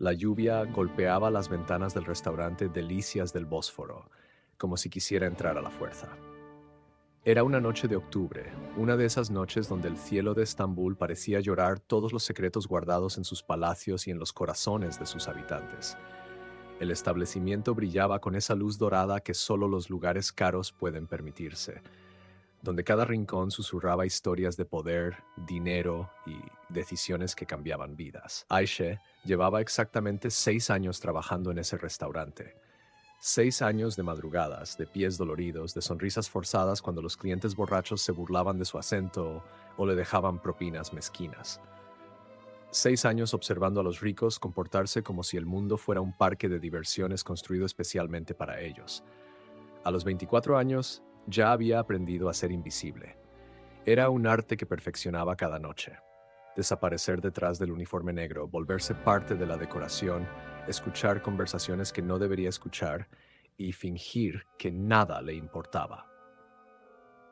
La lluvia golpeaba las ventanas del restaurante Delicias del Bósforo, como si quisiera entrar a la fuerza. Era una noche de octubre, una de esas noches donde el cielo de Estambul parecía llorar todos los secretos guardados en sus palacios y en los corazones de sus habitantes. El establecimiento brillaba con esa luz dorada que solo los lugares caros pueden permitirse, donde cada rincón susurraba historias de poder, dinero y decisiones que cambiaban vidas. Aishe llevaba exactamente 6 años trabajando en ese restaurante. 6 años de madrugadas, de pies doloridos, de sonrisas forzadas cuando los clientes borrachos se burlaban de su acento o le dejaban propinas mezquinas. 6 años observando a los ricos comportarse como si el mundo fuera un parque de diversiones construido especialmente para ellos. A los 24 años, ya había aprendido a ser invisible. Era un arte que perfeccionaba cada noche. Desaparecer detrás del uniforme negro, volverse parte de la decoración, escuchar conversaciones que no debería escuchar y fingir que nada le importaba.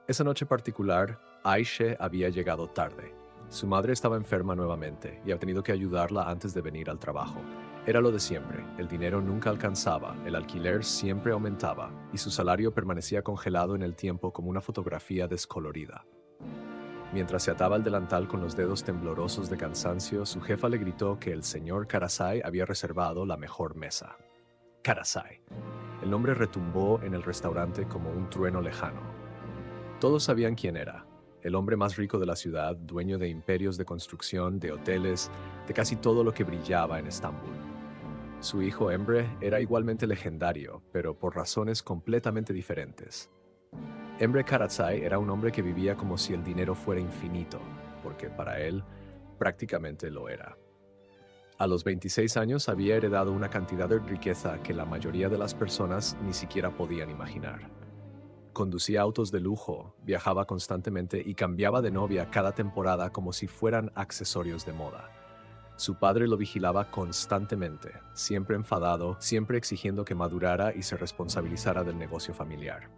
Esa noche particular, Aishe había llegado tarde. Su madre estaba enferma nuevamente y había tenido que ayudarla antes de venir al trabajo. Era lo de siempre, el dinero nunca alcanzaba, el alquiler siempre aumentaba y su salario permanecía congelado en el tiempo como una fotografía descolorida. Mientras se ataba el delantal con los dedos temblorosos de cansancio, su jefa le gritó que el señor Karasai había reservado la mejor mesa. Karasai. El nombre retumbó en el restaurante como un trueno lejano. Todos sabían quién era. El hombre más rico de la ciudad, dueño de imperios de construcción, de hoteles, de casi todo lo que brillaba en Estambul. Su hijo Emre era igualmente legendario, pero por razones completamente diferentes. Emre Karatsay era un hombre que vivía como si el dinero fuera infinito, porque para él prácticamente lo era. A los 26 años había heredado una cantidad de riqueza que la mayoría de las personas ni siquiera podían imaginar. Conducía autos de lujo, viajaba constantemente y cambiaba de novia cada temporada como si fueran accesorios de moda. Su padre lo vigilaba constantemente, siempre enfadado, siempre exigiendo que madurara y se responsabilizara del negocio familiar.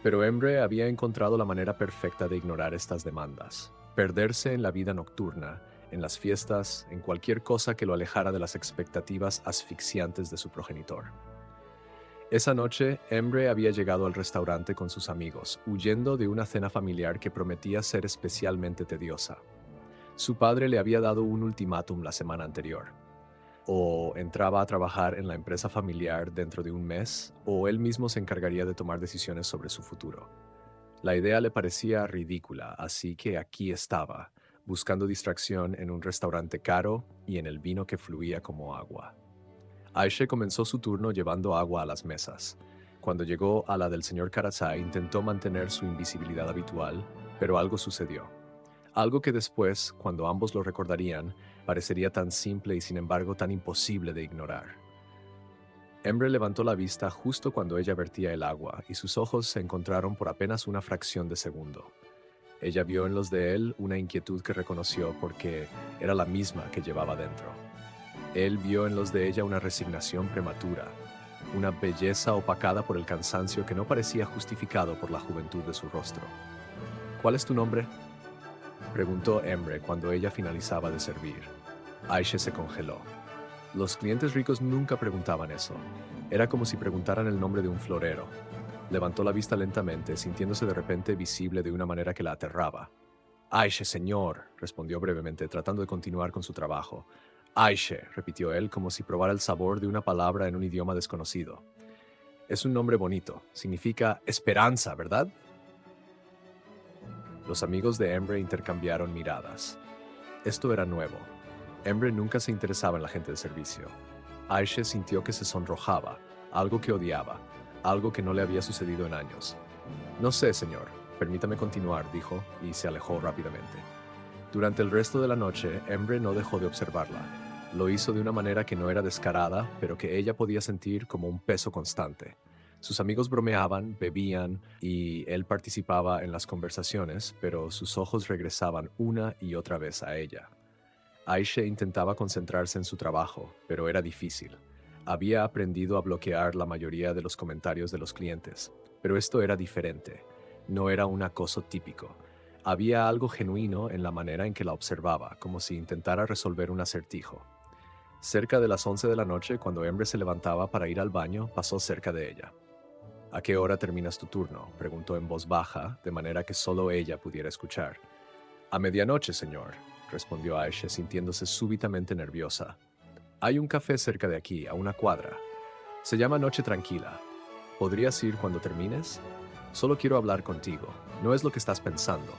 Pero Emre había encontrado la manera perfecta de ignorar estas demandas, perderse en la vida nocturna, en las fiestas, en cualquier cosa que lo alejara de las expectativas asfixiantes de su progenitor. Esa noche, Emre había llegado al restaurante con sus amigos, huyendo de una cena familiar que prometía ser especialmente tediosa. Su padre le había dado un ultimátum la semana anterior. O entraba a trabajar en la empresa familiar dentro de un mes, o él mismo se encargaría de tomar decisiones sobre su futuro. La idea le parecía ridícula, así que aquí estaba, buscando distracción en un restaurante caro y en el vino que fluía como agua. Aishe comenzó su turno llevando agua a las mesas. Cuando llegó a la del señor Karasai, intentó mantener su invisibilidad habitual, pero algo sucedió. Algo que después, cuando ambos lo recordarían, parecería tan simple y sin embargo tan imposible de ignorar. Emre levantó la vista justo cuando ella vertía el agua y sus ojos se encontraron por apenas una fracción de segundo. Ella vio en los de él una inquietud que reconoció porque era la misma que llevaba dentro. Él vio en los de ella una resignación prematura, una belleza opacada por el cansancio que no parecía justificado por la juventud de su rostro. ¿Cuál es tu nombre?, preguntó Emre cuando ella finalizaba de servir. Aishe se congeló. Los clientes ricos nunca preguntaban eso. Era como si preguntaran el nombre de un florero. Levantó la vista lentamente, sintiéndose de repente visible de una manera que la aterraba. Aishe, señor, respondió brevemente, tratando de continuar con su trabajo. Aishe, repitió él, como si probara el sabor de una palabra en un idioma desconocido. Es un nombre bonito. Significa esperanza, ¿verdad? Los amigos de Emre intercambiaron miradas. Esto era nuevo. Emre nunca se interesaba en la gente de servicio. Aishe sintió que se sonrojaba, algo que odiaba, algo que no le había sucedido en años. No sé, señor. Permítame continuar, dijo, y se alejó rápidamente. Durante el resto de la noche, Emre no dejó de observarla. Lo hizo de una manera que no era descarada, pero que ella podía sentir como un peso constante. Sus amigos bromeaban, bebían, y él participaba en las conversaciones, pero sus ojos regresaban una y otra vez a ella. Aishe intentaba concentrarse en su trabajo, pero era difícil. Había aprendido a bloquear la mayoría de los comentarios de los clientes, pero esto era diferente. No era un acoso típico. Había algo genuino en la manera en que la observaba, como si intentara resolver un acertijo. Cerca de las 11 de la noche, cuando Emre se levantaba para ir al baño, pasó cerca de ella. ¿A qué hora terminas tu turno?, preguntó en voz baja, de manera que solo ella pudiera escuchar. A medianoche, señor, respondió Aisha, sintiéndose súbitamente nerviosa. Hay un café cerca de aquí, a una cuadra. Se llama Noche Tranquila. ¿Podrías ir cuando termines? Solo quiero hablar contigo. No es lo que estás pensando.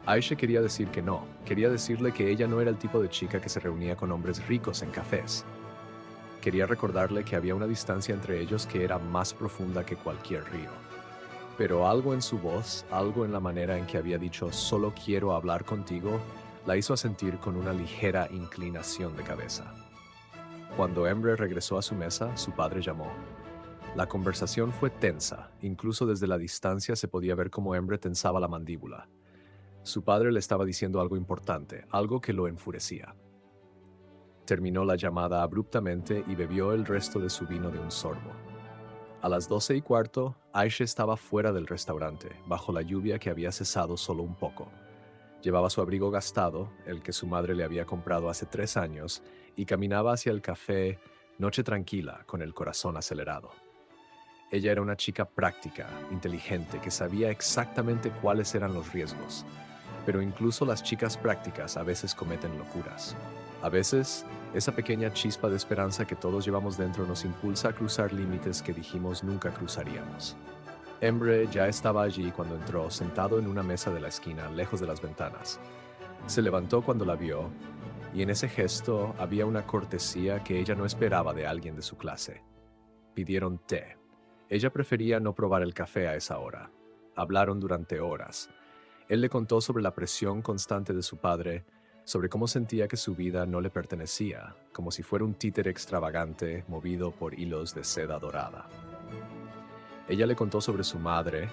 Aisha quería decir que no. Quería decirle que ella no era el tipo de chica que se reunía con hombres ricos en cafés. Quería recordarle que había una distancia entre ellos que era más profunda que cualquier río. Pero algo en su voz, algo en la manera en que había dicho «solo quiero hablar contigo», la hizo sentir con una ligera inclinación de cabeza. Cuando Emre regresó a su mesa, su padre llamó. La conversación fue tensa, incluso desde la distancia se podía ver cómo Emre tensaba la mandíbula. Su padre le estaba diciendo algo importante, algo que lo enfurecía. Terminó la llamada abruptamente y bebió el resto de su vino de un sorbo. A las 12:15, Aisha estaba fuera del restaurante, bajo la lluvia que había cesado solo un poco. Llevaba su abrigo gastado, el que su madre le había comprado hace 3 años, y caminaba hacia el café Noche Tranquila con el corazón acelerado. Ella era una chica práctica, inteligente, que sabía exactamente cuáles eran los riesgos. Pero incluso las chicas prácticas a veces cometen locuras. A veces, esa pequeña chispa de esperanza que todos llevamos dentro nos impulsa a cruzar límites que dijimos nunca cruzaríamos. Emre ya estaba allí cuando entró, sentado en una mesa de la esquina, lejos de las ventanas. Se levantó cuando la vio, y en ese gesto había una cortesía que ella no esperaba de alguien de su clase. Pidieron té. Ella prefería no probar el café a esa hora. Hablaron durante horas. Él le contó sobre la presión constante de su padre, sobre cómo sentía que su vida no le pertenecía, como si fuera un títere extravagante movido por hilos de seda dorada. Ella le contó sobre su madre,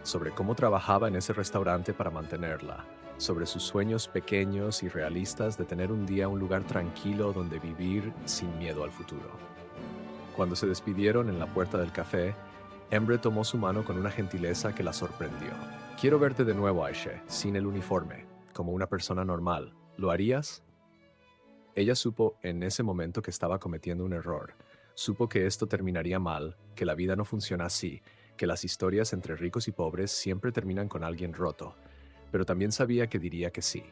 sobre cómo trabajaba en ese restaurante para mantenerla, sobre sus sueños pequeños y realistas de tener un día un lugar tranquilo donde vivir sin miedo al futuro. Cuando se despidieron en la puerta del café, Emre tomó su mano con una gentileza que la sorprendió. «Quiero verte de nuevo, Aisha, sin el uniforme, como una persona normal. ¿Lo harías?» Ella supo en ese momento que estaba cometiendo un error. Supo que esto terminaría mal, que la vida no funciona así, que las historias entre ricos y pobres siempre terminan con alguien roto. Pero también sabía que diría que sí.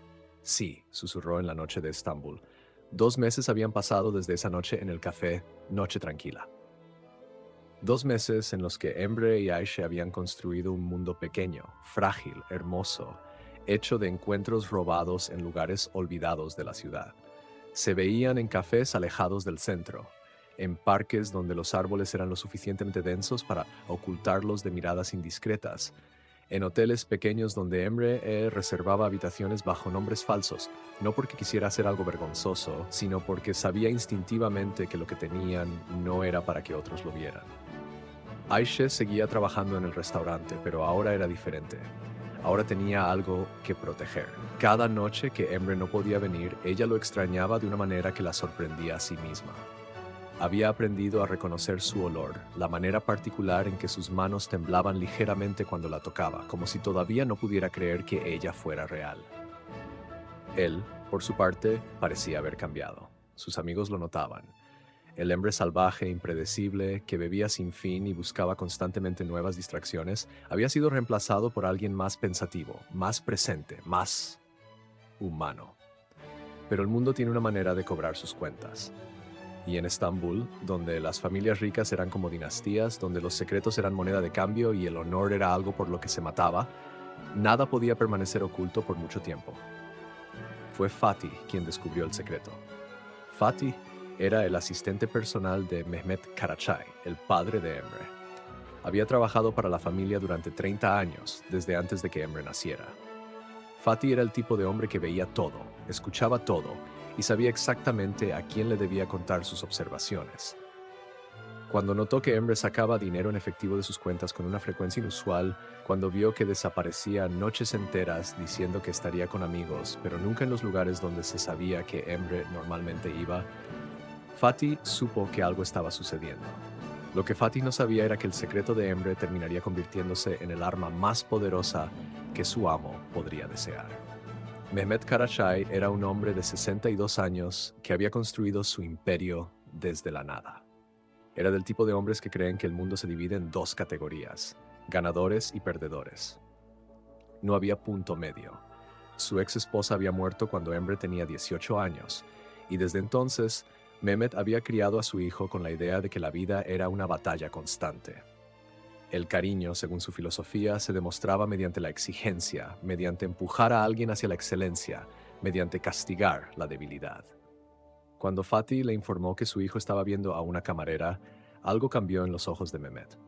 «Sí», susurró en la noche de Estambul. 2 meses habían pasado desde esa noche en el café Noche Tranquila. 2 meses en los que Emre y Aisha habían construido un mundo pequeño, frágil, hermoso, hecho de encuentros robados en lugares olvidados de la ciudad. Se veían en cafés alejados del centro, en parques donde los árboles eran lo suficientemente densos para ocultarlos de miradas indiscretas, en hoteles pequeños donde Emre reservaba habitaciones bajo nombres falsos, no porque quisiera hacer algo vergonzoso, sino porque sabía instintivamente que lo que tenían no era para que otros lo vieran. Aisha seguía trabajando en el restaurante, pero ahora era diferente. Ahora tenía algo que proteger. Cada noche que Emre no podía venir, ella lo extrañaba de una manera que la sorprendía a sí misma. Había aprendido a reconocer su olor, la manera particular en que sus manos temblaban ligeramente cuando la tocaba, como si todavía no pudiera creer que ella fuera real. Él, por su parte, parecía haber cambiado. Sus amigos lo notaban. El hombre salvaje, impredecible, que bebía sin fin y buscaba constantemente nuevas distracciones, había sido reemplazado por alguien más pensativo, más presente, más humano. Pero el mundo tiene una manera de cobrar sus cuentas. Y en Estambul, donde las familias ricas eran como dinastías, donde los secretos eran moneda de cambio y el honor era algo por lo que se mataba, nada podía permanecer oculto por mucho tiempo. Fue Fatih quien descubrió el secreto. Fatih era el asistente personal de Mehmet Karachay, el padre de Emre. Había trabajado para la familia durante 30 años, desde antes de que Emre naciera. Fatih era el tipo de hombre que veía todo, escuchaba todo y sabía exactamente a quién le debía contar sus observaciones. Cuando notó que Emre sacaba dinero en efectivo de sus cuentas con una frecuencia inusual, cuando vio que desaparecía noches enteras diciendo que estaría con amigos, pero nunca en los lugares donde se sabía que Emre normalmente iba, Fatih supo que algo estaba sucediendo. Lo que Fatih no sabía era que el secreto de Emre terminaría convirtiéndose en el arma más poderosa que su amo podría desear. Mehmet Karaçay era un hombre de 62 años que había construido su imperio desde la nada. Era del tipo de hombres que creen que el mundo se divide en dos categorías, ganadores y perdedores. No había punto medio. Su ex esposa había muerto cuando Emre tenía 18 años, y desde entonces Mehmet había criado a su hijo con la idea de que la vida era una batalla constante. El cariño, según su filosofía, se demostraba mediante la exigencia, mediante empujar a alguien hacia la excelencia, mediante castigar la debilidad. Cuando Fatih le informó que su hijo estaba viendo a una camarera, algo cambió en los ojos de Mehmet.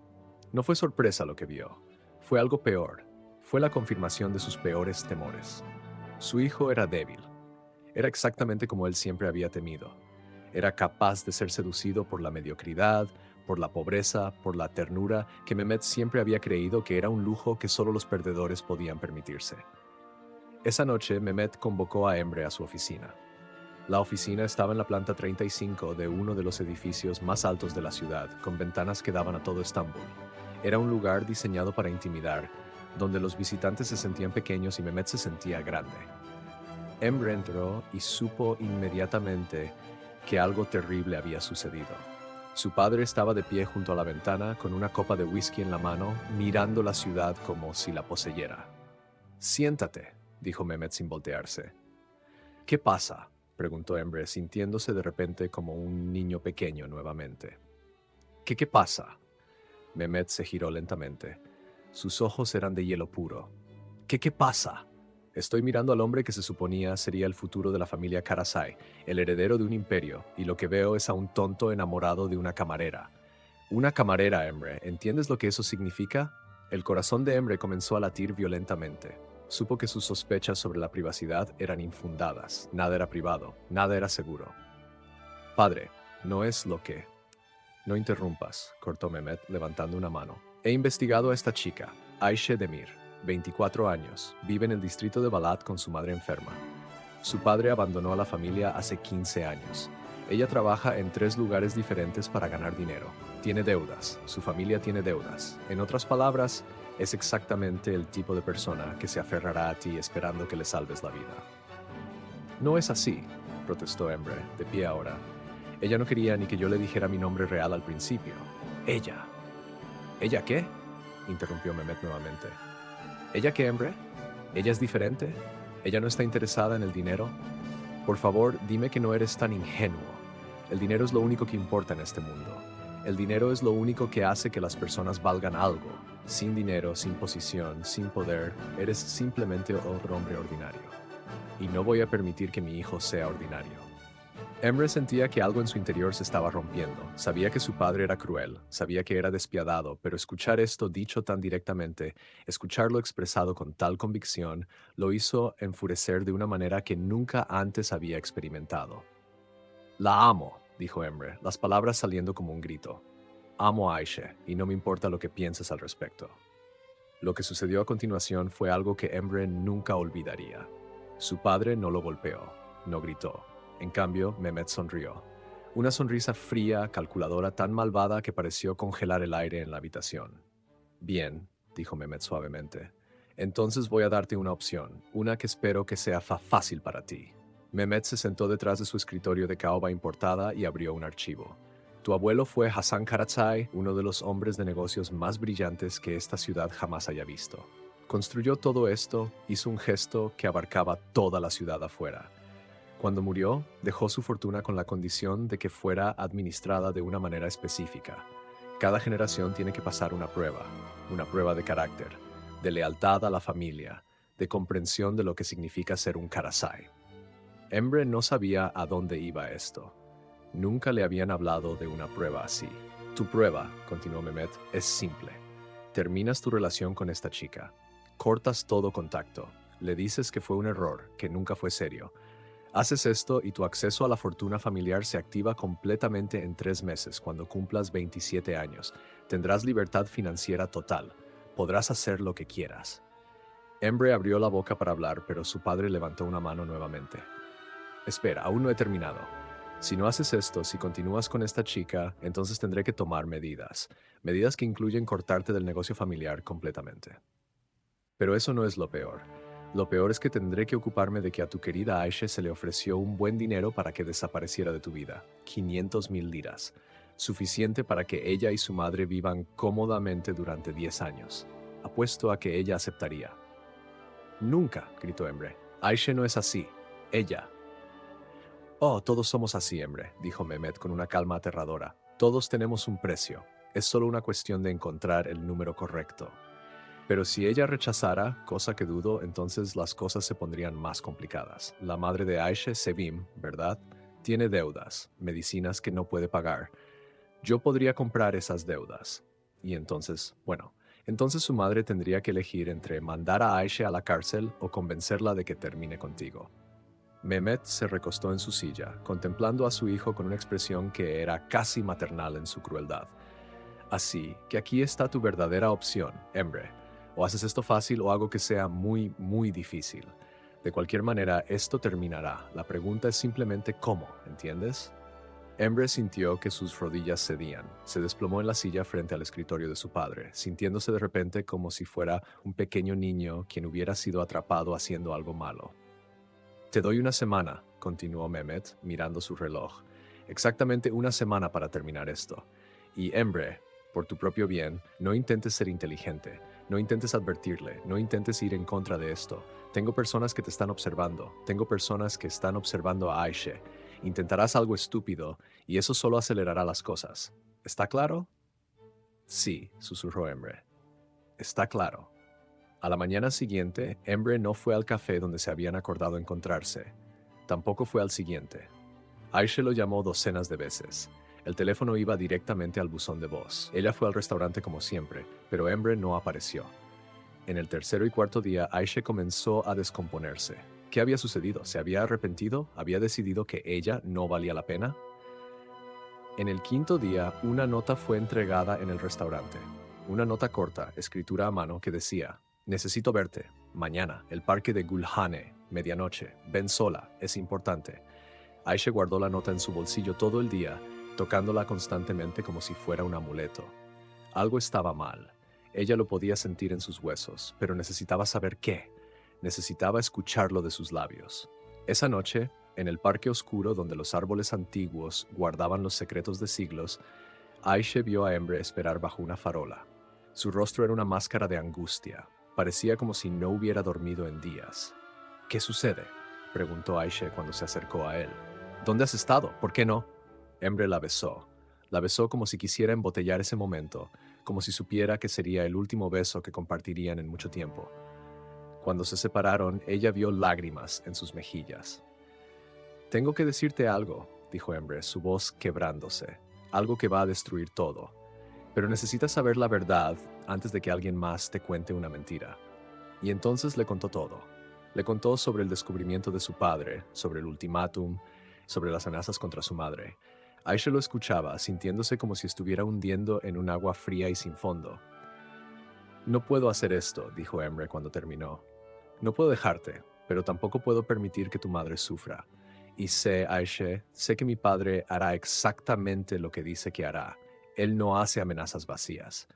No fue sorpresa lo que vio, fue algo peor, fue la confirmación de sus peores temores. Su hijo era débil, era exactamente como él siempre había temido. Era capaz de ser seducido por la mediocridad, por la pobreza, por la ternura que Mehmet siempre había creído que era un lujo que solo los perdedores podían permitirse. Esa noche, Mehmet convocó a Emre a su oficina. La oficina estaba en la planta 35 de uno de los edificios más altos de la ciudad, con ventanas que daban a todo Estambul. Era un lugar diseñado para intimidar, donde los visitantes se sentían pequeños y Mehmet se sentía grande. Emre entró y supo inmediatamente que algo terrible había sucedido. Su padre estaba de pie junto a la ventana con una copa de whisky en la mano, mirando la ciudad como si la poseyera. «Siéntate», dijo Mehmet sin voltearse. «¿Qué pasa?», preguntó Emre, sintiéndose de repente como un niño pequeño nuevamente. ¿Qué pasa? Mehmet se giró lentamente. Sus ojos eran de hielo puro. ¿Qué pasa? Estoy mirando al hombre que se suponía sería el futuro de la familia Karasay, el heredero de un imperio, y lo que veo es a un tonto enamorado de una camarera. Una camarera, Emre. ¿Entiendes lo que eso significa? El corazón de Emre comenzó a latir violentamente. Supo que sus sospechas sobre la privacidad eran infundadas. Nada era privado, nada era seguro. Padre, no es lo que... No interrumpas, cortó Mehmet, levantando una mano. He investigado a esta chica, Ayşe Demir, 24 años, vive en el distrito de Balat con su madre enferma. Su padre abandonó a la familia hace 15 años. Ella trabaja en 3 lugares diferentes para ganar dinero. Tiene deudas, su familia tiene deudas. En otras palabras, es exactamente el tipo de persona que se aferrará a ti esperando que le salves la vida. No es así, protestó Emre, de pie ahora. Ella no quería ni que yo le dijera mi nombre real al principio. Ella. ¿Ella qué? Interrumpió Mehmet nuevamente. ¿Ella qué, Emre? ¿Ella es diferente? ¿Ella no está interesada en el dinero? Por favor, dime que no eres tan ingenuo. El dinero es lo único que importa en este mundo. El dinero es lo único que hace que las personas valgan algo. Sin dinero, sin posición, sin poder, eres simplemente otro hombre ordinario. Y no voy a permitir que mi hijo sea ordinario. Emre sentía que algo en su interior se estaba rompiendo. Sabía que su padre era cruel, sabía que era despiadado, pero escuchar esto dicho tan directamente, escucharlo expresado con tal convicción, lo hizo enfurecer de una manera que nunca antes había experimentado. La amo, dijo Emre, las palabras saliendo como un grito. Amo a Ayşe, y no me importa lo que pienses al respecto. Lo que sucedió a continuación fue algo que Emre nunca olvidaría. Su padre no lo golpeó, no gritó. En cambio, Mehmet sonrió. Una sonrisa fría, calculadora, tan malvada que pareció congelar el aire en la habitación. Bien, dijo Mehmet suavemente. Entonces voy a darte una opción, una que espero que sea fácil para ti. Mehmet se sentó detrás de su escritorio de caoba importada y abrió un archivo. Tu abuelo fue Hasan Karaçay, uno de los hombres de negocios más brillantes que esta ciudad jamás haya visto. Construyó todo esto, hizo un gesto que abarcaba toda la ciudad afuera. Cuando murió, dejó su fortuna con la condición de que fuera administrada de una manera específica. Cada generación tiene que pasar una prueba de carácter, de lealtad a la familia, de comprensión de lo que significa ser un Karasay. Emre no sabía a dónde iba esto. Nunca le habían hablado de una prueba así. Tu prueba, continuó Mehmet, es simple. Terminas tu relación con esta chica. Cortas todo contacto. Le dices que fue un error, que nunca fue serio. Haces esto y tu acceso a la fortuna familiar se activa completamente en 3 meses, cuando cumplas 27 años. Tendrás libertad financiera total. Podrás hacer lo que quieras. Emre abrió la boca para hablar, pero su padre levantó una mano nuevamente. Espera, aún no he terminado. Si no haces esto, si continúas con esta chica, entonces tendré que tomar medidas. Medidas que incluyen cortarte del negocio familiar completamente. Pero eso no es lo peor. Lo peor es que tendré que ocuparme de que a tu querida Aisha se le ofreció un buen dinero para que desapareciera de tu vida. 500,000 liras. Suficiente para que ella y su madre vivan cómodamente durante 10 años. Apuesto a que ella aceptaría. Nunca, gritó Emre. Aisha no es así. Ella. Oh, todos somos así, Emre, dijo Mehmet con una calma aterradora. Todos tenemos un precio. Es solo una cuestión de encontrar el número correcto. Pero si ella rechazara, cosa que dudo, entonces las cosas se pondrían más complicadas. La madre de Aisha, Sevim, ¿verdad? Tiene deudas, medicinas que no puede pagar. Yo podría comprar esas deudas. Y entonces, entonces su madre tendría que elegir entre mandar a Aisha a la cárcel o convencerla de que termine contigo. Mehmet se recostó en su silla, contemplando a su hijo con una expresión que era casi maternal en su crueldad. Así que aquí está tu verdadera opción, Emre. O haces esto fácil o algo que sea muy, muy difícil. De cualquier manera, esto terminará. La pregunta es simplemente cómo, ¿entiendes? Emre sintió que sus rodillas cedían. Se desplomó en la silla frente al escritorio de su padre, sintiéndose de repente como si fuera un pequeño niño quien hubiera sido atrapado haciendo algo malo. Te doy una semana, continuó Mehmet, mirando su reloj. Exactamente una semana para terminar esto. Y Emre, por tu propio bien, no intentes ser inteligente, no intentes advertirle, no intentes ir en contra de esto. Tengo personas que te están observando, tengo personas que están observando a Aisha. Intentarás algo estúpido y eso solo acelerará las cosas. ¿Está claro? Sí, susurró Emre. Está claro. A la mañana siguiente, Emre no fue al café donde se habían acordado encontrarse. Tampoco fue al siguiente. Aisha lo llamó docenas de veces. El teléfono iba directamente al buzón de voz. Ella fue al restaurante como siempre, pero Emre no apareció. En el tercero y cuarto día, Aisha comenzó a descomponerse. ¿Qué había sucedido? ¿Se había arrepentido? ¿Había decidido que ella no valía la pena? En el quinto día, una nota fue entregada en el restaurante. Una nota corta, escritura a mano, que decía: necesito verte. Mañana, el parque de Gulhane, medianoche. Ven sola, es importante. Aisha guardó la nota en su bolsillo todo el día, tocándola constantemente como si fuera un amuleto. Algo estaba mal. Ella lo podía sentir en sus huesos, pero necesitaba saber qué. Necesitaba escucharlo de sus labios. Esa noche, en el parque oscuro donde los árboles antiguos guardaban los secretos de siglos, Aisha vio a Emre esperar bajo una farola. Su rostro era una máscara de angustia. Parecía como si no hubiera dormido en días. ¿Qué sucede?, preguntó Aisha cuando se acercó a él. ¿Dónde has estado? ¿Por qué no? Emre la besó. La besó como si quisiera embotellar ese momento, como si supiera que sería el último beso que compartirían en mucho tiempo. Cuando se separaron, ella vio lágrimas en sus mejillas. Tengo que decirte algo, dijo Emre, su voz quebrándose. Algo que va a destruir todo. Pero necesitas saber la verdad antes de que alguien más te cuente una mentira. Y entonces le contó todo. Le contó sobre el descubrimiento de su padre, sobre el ultimátum, sobre las amenazas contra su madre. Aisha lo escuchaba, sintiéndose como si estuviera hundiendo en un agua fría y sin fondo. No puedo hacer esto, dijo Emre cuando terminó. No puedo dejarte, pero tampoco puedo permitir que tu madre sufra. Y sé, Aisha, sé que mi padre hará exactamente lo que dice que hará. Él no hace amenazas vacías.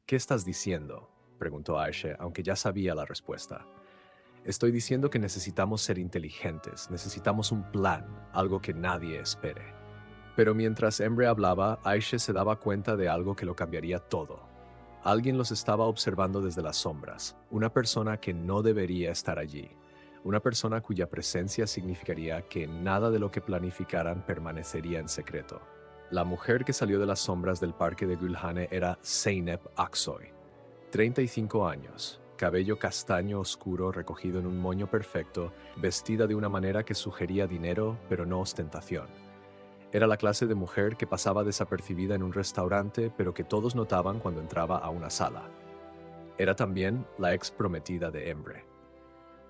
¿Qué estás diciendo?, preguntó Aisha, aunque ya sabía la respuesta. Estoy diciendo que necesitamos ser inteligentes, necesitamos un plan, algo que nadie espere. Pero mientras Emre hablaba, Aisha se daba cuenta de algo que lo cambiaría todo. Alguien los estaba observando desde las sombras, una persona que no debería estar allí, una persona cuya presencia significaría que nada de lo que planificaran permanecería en secreto. La mujer que salió de las sombras del parque de Gülhane era Zeynep Aksoy, 35 años, cabello castaño oscuro recogido en un moño perfecto, vestida de una manera que sugería dinero pero no ostentación. Era la clase de mujer que pasaba desapercibida en un restaurante, pero que todos notaban cuando entraba a una sala. Era también la ex prometida de Emre.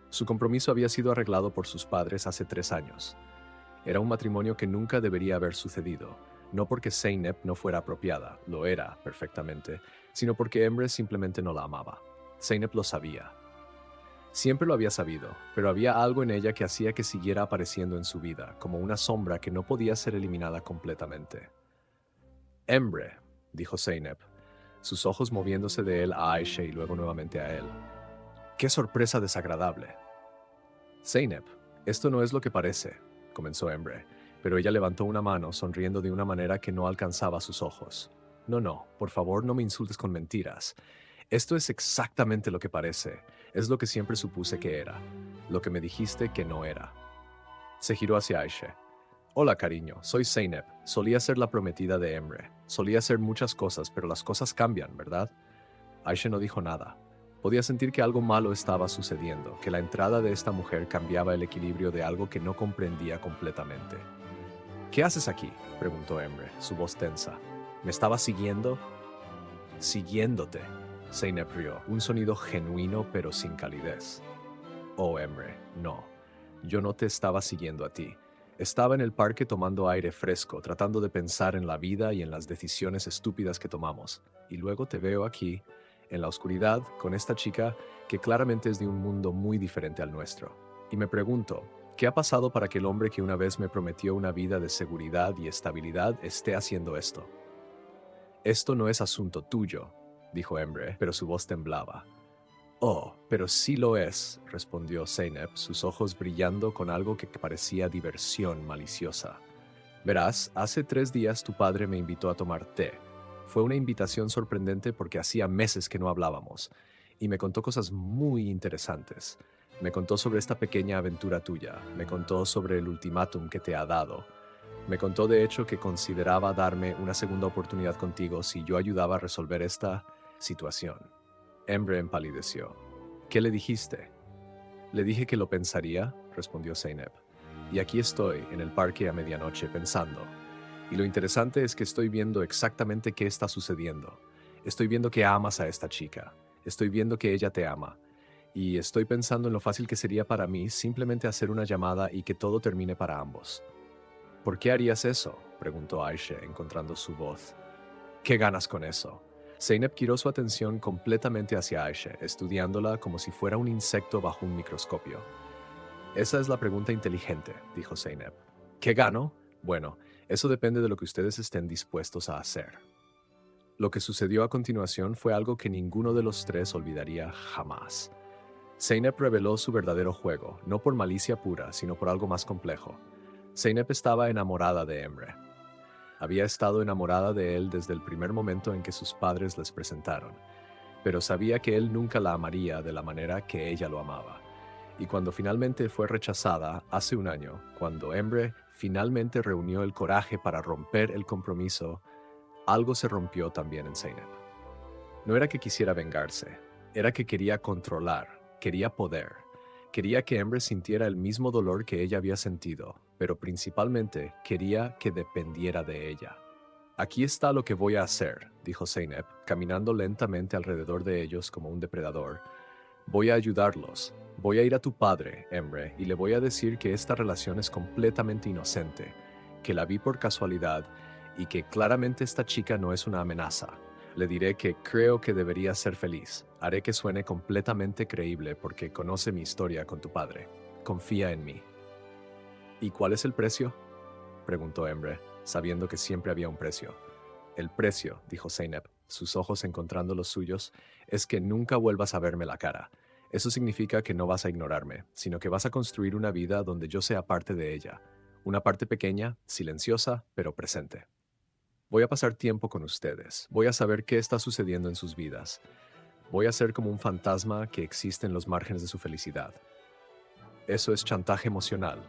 Su compromiso había sido arreglado por sus padres hace 3 años. Era un matrimonio que nunca debería haber sucedido, no porque Zeynep no fuera apropiada, lo era perfectamente, sino porque Emre simplemente no la amaba. Zeynep lo sabía. Siempre lo había sabido, pero había algo en ella que hacía que siguiera apareciendo en su vida, como una sombra que no podía ser eliminada completamente. Emre, dijo Zeynep, sus ojos moviéndose de él a Aisha y luego nuevamente a él. ¡Qué sorpresa desagradable! Zeynep, esto no es lo que parece, comenzó Emre, pero ella levantó una mano, sonriendo de una manera que no alcanzaba sus ojos. No, no, por favor no me insultes con mentiras. Esto es exactamente lo que parece. Es lo que siempre supuse que era. Lo que me dijiste que no era. Se giró hacia Aisha. Hola, cariño, soy Zeynep. Solía ser la prometida de Emre. Solía ser muchas cosas, pero las cosas cambian, ¿verdad? Aisha no dijo nada. Podía sentir que algo malo estaba sucediendo, que la entrada de esta mujer cambiaba el equilibrio de algo que no comprendía completamente. ¿Qué haces aquí?, preguntó Emre, su voz tensa. ¿Me estabas siguiendo? Siguiéndote. Zeynep rió, un sonido genuino pero sin calidez. Oh, Emre, no. Yo no te estaba siguiendo a ti. Estaba en el parque tomando aire fresco, tratando de pensar en la vida y en las decisiones estúpidas que tomamos. Y luego te veo aquí, en la oscuridad, con esta chica que claramente es de un mundo muy diferente al nuestro. Y me pregunto, ¿qué ha pasado para que el hombre que una vez me prometió una vida de seguridad y estabilidad esté haciendo esto? Esto no es asunto tuyo, dijo Emre, pero su voz temblaba. Oh, pero sí lo es, respondió Zeynep, sus ojos brillando con algo que parecía diversión maliciosa. Verás, hace 3 días tu padre me invitó a tomar té. Fue una invitación sorprendente porque hacía meses que no hablábamos, y me contó cosas muy interesantes. Me contó sobre esta pequeña aventura tuya, me contó sobre el ultimátum que te ha dado. Me contó de hecho que consideraba darme una segunda oportunidad contigo si yo ayudaba a resolver esta situación. Emre empalideció. ¿Qué le dijiste? Le dije que lo pensaría, respondió Zeynep. Y aquí estoy, en el parque a medianoche, pensando. Y lo interesante es que estoy viendo exactamente qué está sucediendo. Estoy viendo que amas a esta chica. Estoy viendo que ella te ama. Y estoy pensando en lo fácil que sería para mí simplemente hacer una llamada y que todo termine para ambos. ¿Por qué harías eso?, preguntó Aisha, encontrando su voz. ¿Qué ganas con eso? Zeynep giró su atención completamente hacia Aisha, estudiándola como si fuera un insecto bajo un microscopio. Esa es la pregunta inteligente, dijo Zeynep. ¿Qué gano? Bueno, eso depende de lo que ustedes estén dispuestos a hacer. Lo que sucedió a continuación fue algo que ninguno de los tres olvidaría jamás. Zeynep reveló su verdadero juego, no por malicia pura, sino por algo más complejo. Zeynep estaba enamorada de Emre. Había estado enamorada de él desde el primer momento en que sus padres les presentaron, pero sabía que él nunca la amaría de la manera que ella lo amaba. Y cuando finalmente fue rechazada, hace un año, cuando Emre finalmente reunió el coraje para romper el compromiso, algo se rompió también en Zeynep. No era que quisiera vengarse, era que quería controlar, quería poder. Quería que Emre sintiera el mismo dolor que ella había sentido, pero principalmente quería que dependiera de ella. Aquí está lo que voy a hacer, dijo Zeynep, caminando lentamente alrededor de ellos como un depredador. Voy a ayudarlos. Voy a ir a tu padre, Emre, y le voy a decir que esta relación es completamente inocente, que la vi por casualidad y que claramente esta chica no es una amenaza. Le diré que creo que debería ser feliz. Haré que suene completamente creíble porque conoce mi historia con tu padre. Confía en mí. ¿Y cuál es el precio?, preguntó Emre, sabiendo que siempre había un precio. El precio, dijo Zeynep, sus ojos encontrando los suyos, es que nunca vuelvas a verme la cara. Eso significa que no vas a ignorarme, sino que vas a construir una vida donde yo sea parte de ella. Una parte pequeña, silenciosa, pero presente. Voy a pasar tiempo con ustedes. Voy a saber qué está sucediendo en sus vidas. Voy a ser como un fantasma que existe en los márgenes de su felicidad. Eso es chantaje emocional,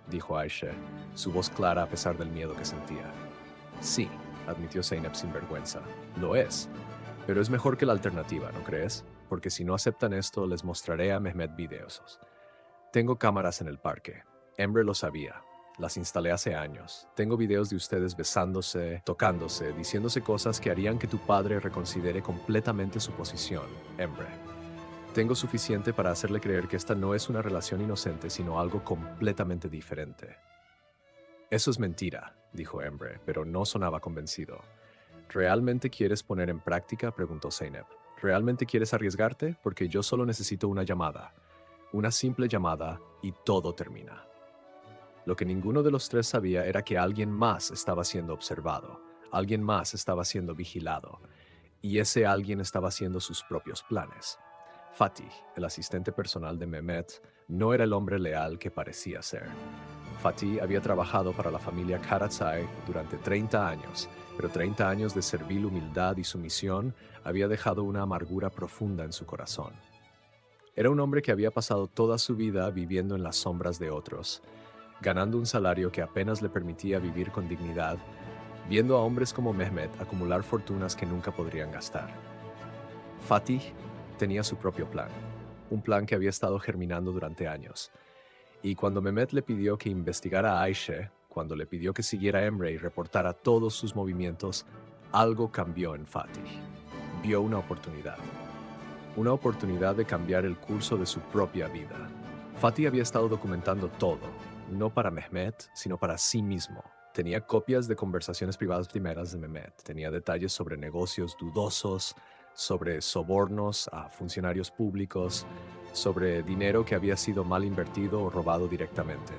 dijo Aisha, su voz clara a pesar del miedo que sentía. Sí, admitió Zeynep sin vergüenza. Lo es. Pero es mejor que la alternativa, ¿no crees? Porque si no aceptan esto, les mostraré a Mehmet videos. Tengo cámaras en el parque. Emre lo sabía. Las instalé hace años. Tengo videos de ustedes besándose, tocándose, diciéndose cosas que harían que tu padre reconsidere completamente su posición, Emre. Tengo suficiente para hacerle creer que esta no es una relación inocente, sino algo completamente diferente. Eso es mentira, dijo Emre, pero no sonaba convencido. ¿Realmente quieres poner en práctica?, preguntó Zeynep. ¿Realmente quieres arriesgarte? Porque yo solo necesito una llamada. Una simple llamada y todo termina. Lo que ninguno de los tres sabía era que alguien más estaba siendo observado, alguien más estaba siendo vigilado, y ese alguien estaba haciendo sus propios planes. Fatih, el asistente personal de Mehmet, No era el hombre leal que parecía ser. Fatih había trabajado para la familia Karaczay durante 30 años, pero 30 años de servil humildad y sumisión había dejado una amargura profunda en su corazón. Era un hombre que había pasado toda su vida viviendo en las sombras de otros, ganando un salario que apenas le permitía vivir con dignidad, viendo a hombres como Mehmet acumular fortunas que nunca podrían gastar. Fatih tenía su propio plan, un plan que había estado germinando durante años. Y cuando Mehmet le pidió que investigara a Ayşe, cuando le pidió que siguiera a Emre y reportara todos sus movimientos, algo cambió en Fatih. Vio una oportunidad de cambiar el curso de su propia vida. Fatih había estado documentando todo, no para Mehmet, sino para sí mismo. Tenía copias de conversaciones privadas primeras de Mehmet, tenía detalles sobre negocios dudosos, sobre sobornos a funcionarios públicos, sobre dinero que había sido mal invertido o robado directamente.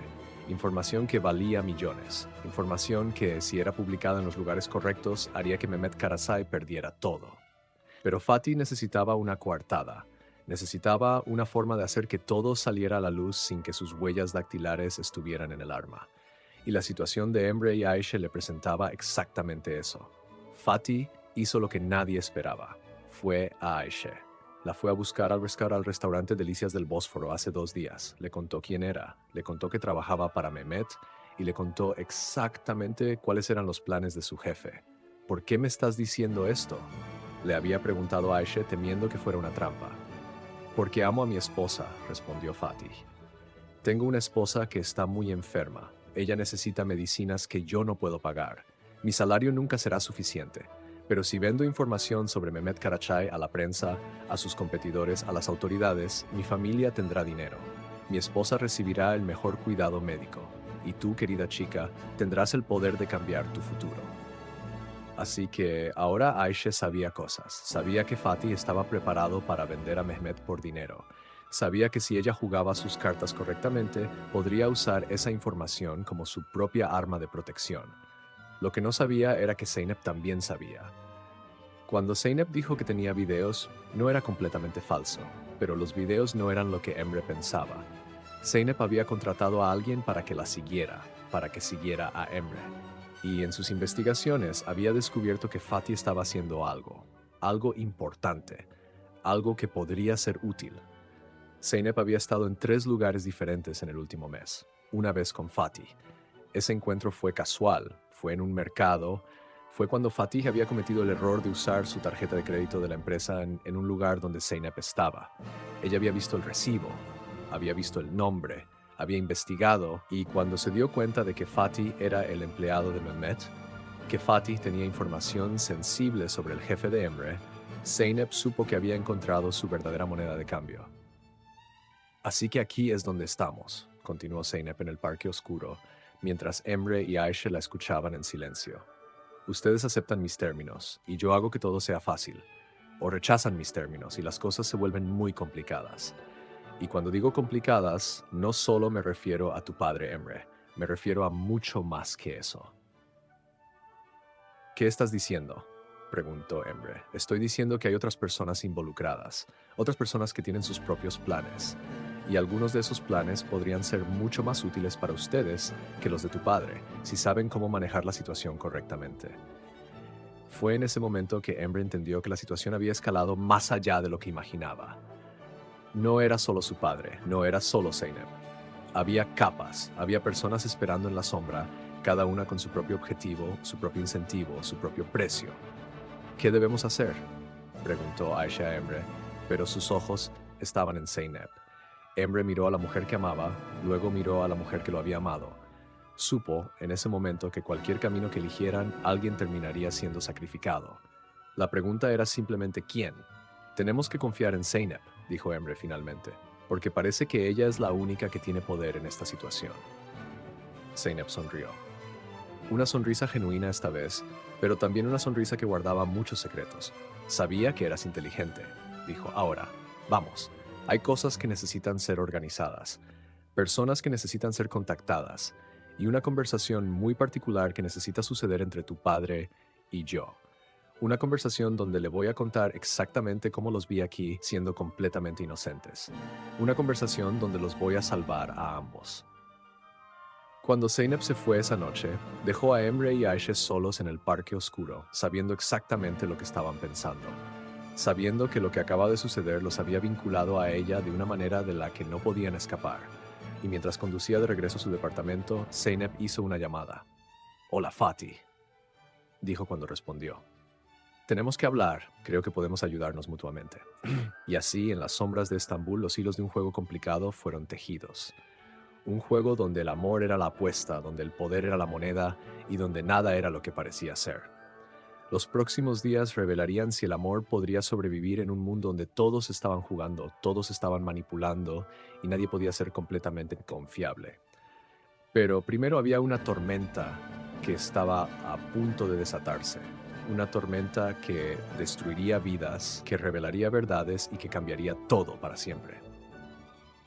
Información que valía millones. Información que, si era publicada en los lugares correctos, haría que Mehmet Karaczay perdiera todo. Pero Fatih necesitaba una coartada. Necesitaba una forma de hacer que todo saliera a la luz sin que sus huellas dactilares estuvieran en el arma. Y la situación de Emre y Ayşe le presentaba exactamente eso. Fatih hizo lo que nadie esperaba. Fue a Ayşe. La fue a buscar al restaurante Delicias del Bósforo hace 2 días. Le contó quién era, le contó que trabajaba para Mehmet y le contó exactamente cuáles eran los planes de su jefe. ¿Por qué me estás diciendo esto?, le había preguntado a Ayşe temiendo que fuera una trampa. Porque amo a mi esposa, respondió Fatih. Tengo una esposa que está muy enferma. Ella necesita medicinas que yo no puedo pagar. Mi salario nunca será suficiente. Pero si vendo información sobre Mehmet Karaczay a la prensa, a sus competidores, a las autoridades, mi familia tendrá dinero. Mi esposa recibirá el mejor cuidado médico. Y tú, querida chica, tendrás el poder de cambiar tu futuro. Así que ahora Ayşe sabía cosas. Sabía que Fatih estaba preparado para vender a Mehmet por dinero. Sabía que si ella jugaba sus cartas correctamente, podría usar esa información como su propia arma de protección. Lo que no sabía era que Zeynep también sabía. Cuando Zeynep dijo que tenía videos, no era completamente falso, pero los videos no eran lo que Emre pensaba. Zeynep había contratado a alguien para que la siguiera, para que siguiera a Emre. Y en sus investigaciones había descubierto que Fatih estaba haciendo algo importante, algo que podría ser útil. Zeynep había estado en 3 lugares diferentes en el último mes, una vez con Fatih. Ese encuentro fue casual, fue en un mercado, fue cuando Fatih había cometido el error de usar su tarjeta de crédito de la empresa en un lugar donde Zeynep estaba. Ella había visto el recibo, había visto el nombre, había investigado y cuando se dio cuenta de que Fatih era el empleado de Mehmet, que Fatih tenía información sensible sobre el jefe de Emre, Zeynep supo que había encontrado su verdadera moneda de cambio. Así que aquí es donde estamos, continuó Zeynep en el parque oscuro, mientras Emre y Ayşe la escuchaban en silencio. Ustedes aceptan mis términos y yo hago que todo sea fácil, o rechazan mis términos y las cosas se vuelven muy complicadas. Y cuando digo complicadas, no solo me refiero a tu padre, Emre, me refiero a mucho más que eso. ¿Qué estás diciendo?, preguntó Emre. Estoy diciendo que hay otras personas involucradas, otras personas que tienen sus propios planes, y algunos de esos planes podrían ser mucho más útiles para ustedes que los de tu padre, si saben cómo manejar la situación correctamente. Fue en ese momento que Emre entendió que la situación había escalado más allá de lo que imaginaba. No era solo su padre, no era solo Zeynep. Había capas, había personas esperando en la sombra, cada una con su propio objetivo, su propio incentivo, su propio precio. ¿Qué debemos hacer?, preguntó Ayşe a Emre, pero sus ojos estaban en Zeynep. Emre miró a la mujer que amaba, luego miró a la mujer que lo había amado. Supo, en ese momento, que cualquier camino que eligieran, alguien terminaría siendo sacrificado. La pregunta era simplemente ¿quién? Tenemos que confiar en Zeynep, dijo Emre finalmente, porque parece que ella es la única que tiene poder en esta situación. Zeynep sonrió. Una sonrisa genuina esta vez, pero también una sonrisa que guardaba muchos secretos. Sabía que eras inteligente, dijo. Ahora, vamos. Hay cosas que necesitan ser organizadas, personas que necesitan ser contactadas, y una conversación muy particular que necesita suceder entre tu padre y yo. Una conversación donde le voy a contar exactamente cómo los vi aquí siendo completamente inocentes. Una conversación donde los voy a salvar a ambos. Cuando Zeynep se fue esa noche, dejó a Emre y Aisha solos en el parque oscuro, sabiendo exactamente lo que estaban pensando. Sabiendo que lo que acaba de suceder los había vinculado a ella de una manera de la que no podían escapar. Y mientras conducía de regreso a su departamento, Zeynep hizo una llamada. «Hola, Fatih», dijo cuando respondió. «Tenemos que hablar, creo que podemos ayudarnos mutuamente». Y así, en las sombras de Estambul, los hilos de un juego complicado fueron tejidos. Un juego donde el amor era la apuesta, donde el poder era la moneda y donde nada era lo que parecía ser. Los próximos días revelarían si el amor podría sobrevivir en un mundo donde todos estaban jugando, todos estaban manipulando y nadie podía ser completamente confiable. Pero primero había una tormenta que estaba a punto de desatarse. Una tormenta que destruiría vidas, que revelaría verdades y que cambiaría todo para siempre.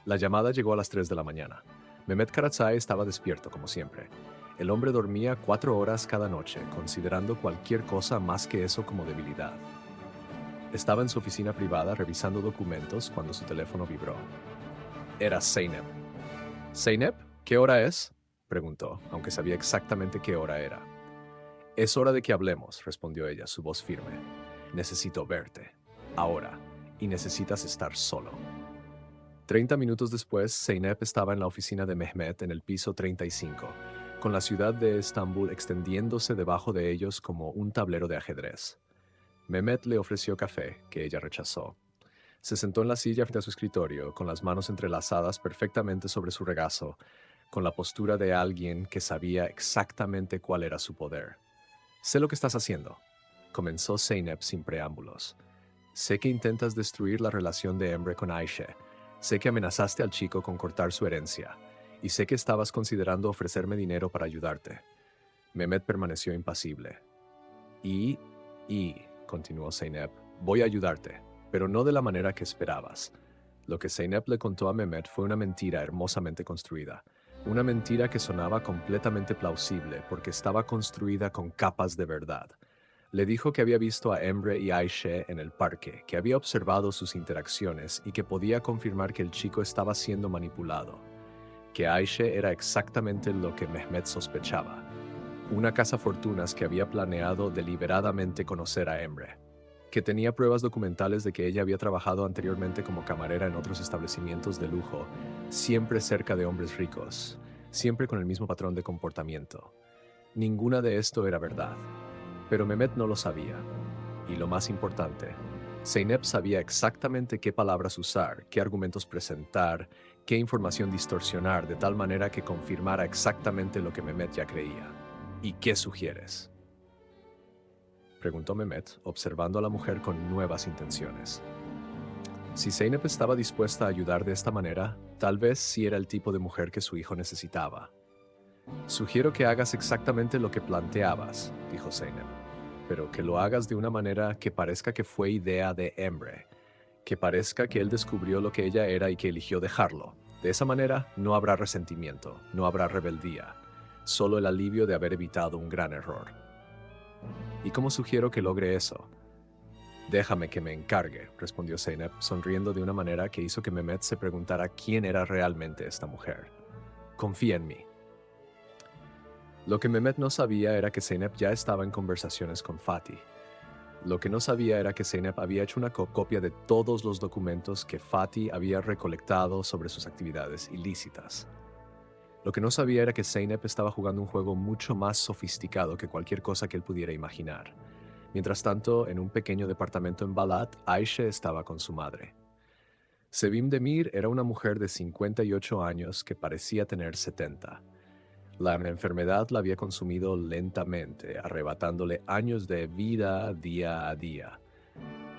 La llamada llegó a las 3 de la mañana. Mehmet Karatsay estaba despierto como siempre. El hombre dormía 4 horas cada noche, considerando cualquier cosa más que eso como debilidad. Estaba en su oficina privada revisando documentos cuando su teléfono vibró. Era Zeynep. «¿Zeynep? ¿Qué hora es?», preguntó, aunque sabía exactamente qué hora era. «Es hora de que hablemos», respondió ella, su voz firme. «Necesito verte. Ahora. Y necesitas estar solo». 30 minutos después, Zeynep estaba en la oficina de Mehmet en el piso 35, con la ciudad de Estambul extendiéndose debajo de ellos como un tablero de ajedrez. Mehmet le ofreció café, que ella rechazó. Se sentó en la silla frente a su escritorio, con las manos entrelazadas perfectamente sobre su regazo, con la postura de alguien que sabía exactamente cuál era su poder. «Sé lo que estás haciendo», comenzó Zeynep sin preámbulos. «Sé que intentas destruir la relación de Emre con Aisha. Sé que amenazaste al chico con cortar su herencia, y sé que estabas considerando ofrecerme dinero para ayudarte». Mehmet permaneció impasible. Y, continuó Zeynep, «voy a ayudarte, pero no de la manera que esperabas». Lo que Zeynep le contó a Mehmet fue una mentira hermosamente construida. Una mentira que sonaba completamente plausible porque estaba construida con capas de verdad. Le dijo que había visto a Emre y Aisha en el parque, que había observado sus interacciones y que podía confirmar que el chico estaba siendo manipulado. Que Aisha era exactamente lo que Mehmet sospechaba. Una cazafortunas que había planeado deliberadamente conocer a Emre. Que tenía pruebas documentales de que ella había trabajado anteriormente como camarera en otros establecimientos de lujo, siempre cerca de hombres ricos, siempre con el mismo patrón de comportamiento. Ninguna de esto era verdad. Pero Mehmet no lo sabía. Y lo más importante, Zeynep sabía exactamente qué palabras usar, qué argumentos presentar, qué información distorsionar de tal manera que confirmara exactamente lo que Mehmet ya creía. «¿Y qué sugieres?», preguntó Mehmet, observando a la mujer con nuevas intenciones. Si Zeynep estaba dispuesta a ayudar de esta manera, tal vez sí era el tipo de mujer que su hijo necesitaba. «Sugiero que hagas exactamente lo que planteabas», dijo Zeynep, «pero que lo hagas de una manera que parezca que fue idea de Emre, que parezca que él descubrió lo que ella era y que eligió dejarlo. De esa manera no habrá resentimiento, no habrá rebeldía, solo el alivio de haber evitado un gran error». «¿Y cómo sugiero que logre eso?». «Déjame que me encargue», respondió Zeynep, sonriendo de una manera que hizo que Mehmet se preguntara quién era realmente esta mujer. «Confía en mí». Lo que Mehmet no sabía era que Zeynep ya estaba en conversaciones con Fatih. Lo que no sabía era que Zeynep había hecho una copia de todos los documentos que Fatih había recolectado sobre sus actividades ilícitas. Lo que no sabía era que Zeynep estaba jugando un juego mucho más sofisticado que cualquier cosa que él pudiera imaginar. Mientras tanto, en un pequeño departamento en Balat, Aisha estaba con su madre. Sevim Demir era una mujer de 58 años que parecía tener 70. La enfermedad la había consumido lentamente, arrebatándole años de vida día a día.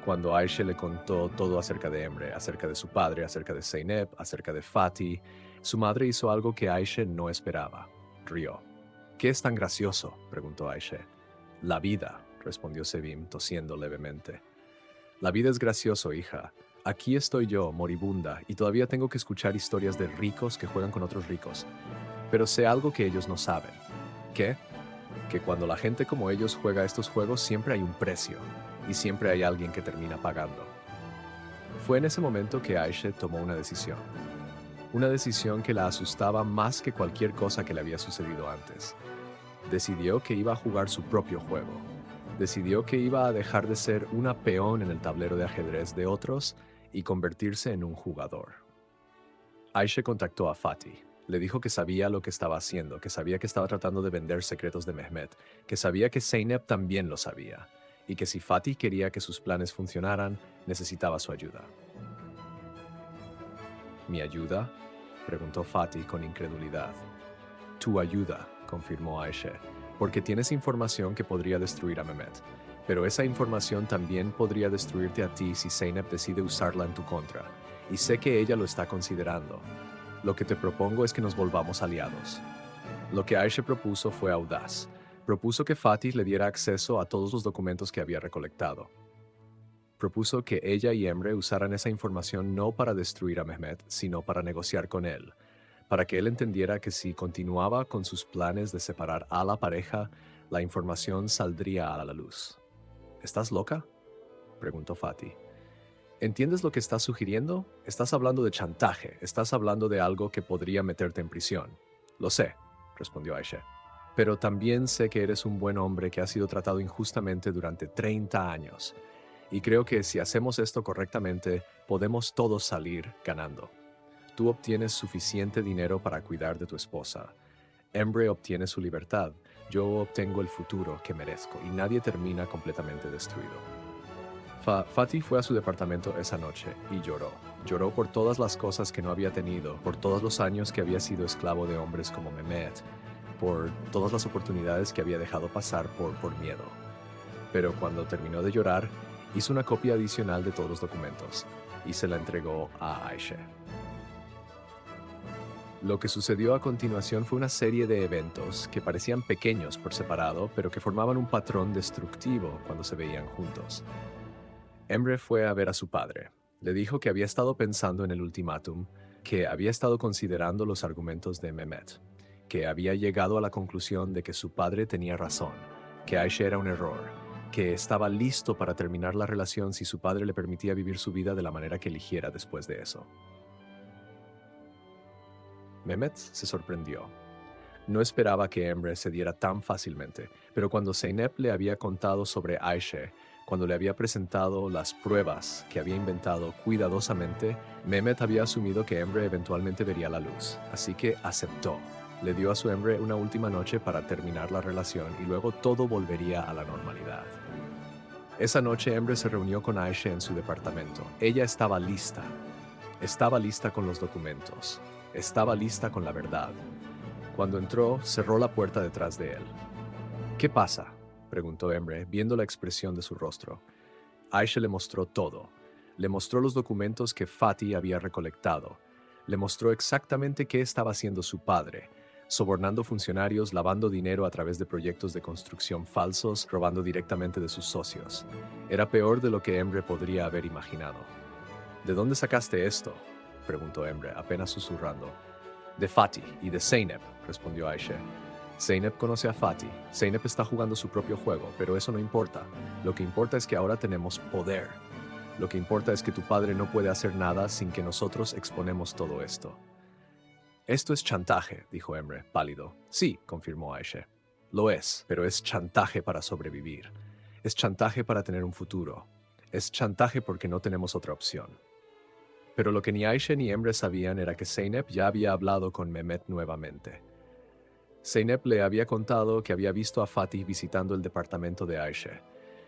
Cuando Aisha le contó todo acerca de Emre, acerca de su padre, acerca de Zeynep, acerca de Fatih, su madre hizo algo que Aisha no esperaba. Rió. «¿Qué es tan gracioso?», preguntó Aisha. «La vida», respondió Sevim, tosiendo levemente. «La vida es gracioso, hija. Aquí estoy yo, moribunda, y todavía tengo que escuchar historias de ricos que juegan con otros ricos. Pero sé algo que ellos no saben». «¿Qué?». que cuando la gente como ellos juega estos juegos siempre hay un precio y siempre hay alguien que termina pagando. Fue en ese momento que Aisha tomó una decisión que la asustaba más que cualquier cosa que le había sucedido antes. Decidió que iba a jugar su propio juego. Decidió que iba a dejar de ser una peón en el tablero de ajedrez de otros y convertirse en un jugador. Aisha contactó a Fatih. Le dijo que sabía lo que estaba haciendo, que sabía que estaba tratando de vender secretos de Mehmet, que sabía que Zeynep también lo sabía, y que si Fatih quería que sus planes funcionaran, necesitaba su ayuda. ¿Mi ayuda?, preguntó Fatih con incredulidad. Tu ayuda, confirmó Aisha, porque tienes información que podría destruir a Mehmet. Pero esa información también podría destruirte a ti si Zeynep decide usarla en tu contra, y sé que ella lo está considerando. Lo que te propongo es que nos volvamos aliados. Lo que Aisha propuso fue audaz. Propuso que Fatih le diera acceso a todos los documentos que había recolectado. Propuso que ella y Emre usaran esa información no para destruir a Mehmet, sino para negociar con él, para que él entendiera que si continuaba con sus planes de separar a la pareja, la información saldría a la luz. ¿Estás loca?, preguntó Fatih. ¿Entiendes lo que estás sugiriendo? Estás hablando de chantaje, estás hablando de algo que podría meterte en prisión. Lo sé, respondió Aisha. Pero también sé que eres un buen hombre que ha sido tratado injustamente durante 30 años. Y creo que si hacemos esto correctamente, podemos todos salir ganando. Tú obtienes suficiente dinero para cuidar de tu esposa. Emre obtiene su libertad. Yo obtengo el futuro que merezco y nadie termina completamente destruido. Fatih fue a su departamento esa noche y lloró. Lloró por todas las cosas que no había tenido, por todos los años que había sido esclavo de hombres como Mehmet, por todas las oportunidades que había dejado pasar por miedo. Pero cuando terminó de llorar, hizo una copia adicional de todos los documentos y se la entregó a Aisha. Lo que sucedió a continuación fue una serie de eventos que parecían pequeños por separado, pero que formaban un patrón destructivo cuando se veían juntos. Emre fue a ver a su padre. Le dijo que había estado pensando en el ultimátum, que había estado considerando los argumentos de Mehmet, que había llegado a la conclusión de que su padre tenía razón, que Aisha era un error, que estaba listo para terminar la relación si su padre le permitía vivir su vida de la manera que eligiera después de eso. Mehmet se sorprendió. No esperaba que Emre cediera tan fácilmente, pero cuando Zeynep le había contado sobre Aisha, cuando le había presentado las pruebas que había inventado cuidadosamente, Mehmet había asumido que Emre eventualmente vería la luz, así que aceptó. Le dio a su Emre una última noche para terminar la relación y luego todo volvería a la normalidad. Esa noche Emre se reunió con Aisha en su departamento. Ella estaba lista. Estaba lista con los documentos. Estaba lista con la verdad. Cuando entró, cerró la puerta detrás de él. ¿Qué pasa?, preguntó Emre, viendo la expresión de su rostro. Aisha le mostró todo. Le mostró los documentos que Fatih había recolectado. Le mostró exactamente qué estaba haciendo su padre, sobornando funcionarios, lavando dinero a través de proyectos de construcción falsos, robando directamente de sus socios. Era peor de lo que Emre podría haber imaginado. ¿De dónde sacaste esto?, preguntó Emre, apenas susurrando. De Fatih y de Zeynep, respondió Aisha. Zeynep conoce a Fatih. Zeynep está jugando su propio juego, pero eso no importa. Lo que importa es que ahora tenemos poder. Lo que importa es que tu padre no puede hacer nada sin que nosotros exponemos todo esto. Esto es chantaje, dijo Emre, pálido. Sí, confirmó Aisha. Lo es, pero es chantaje para sobrevivir. Es chantaje para tener un futuro. Es chantaje porque no tenemos otra opción. Pero lo que ni Aisha ni Emre sabían era que Zeynep ya había hablado con Mehmet nuevamente. Zeynep le había contado que había visto a Fatih visitando el departamento de Aisha,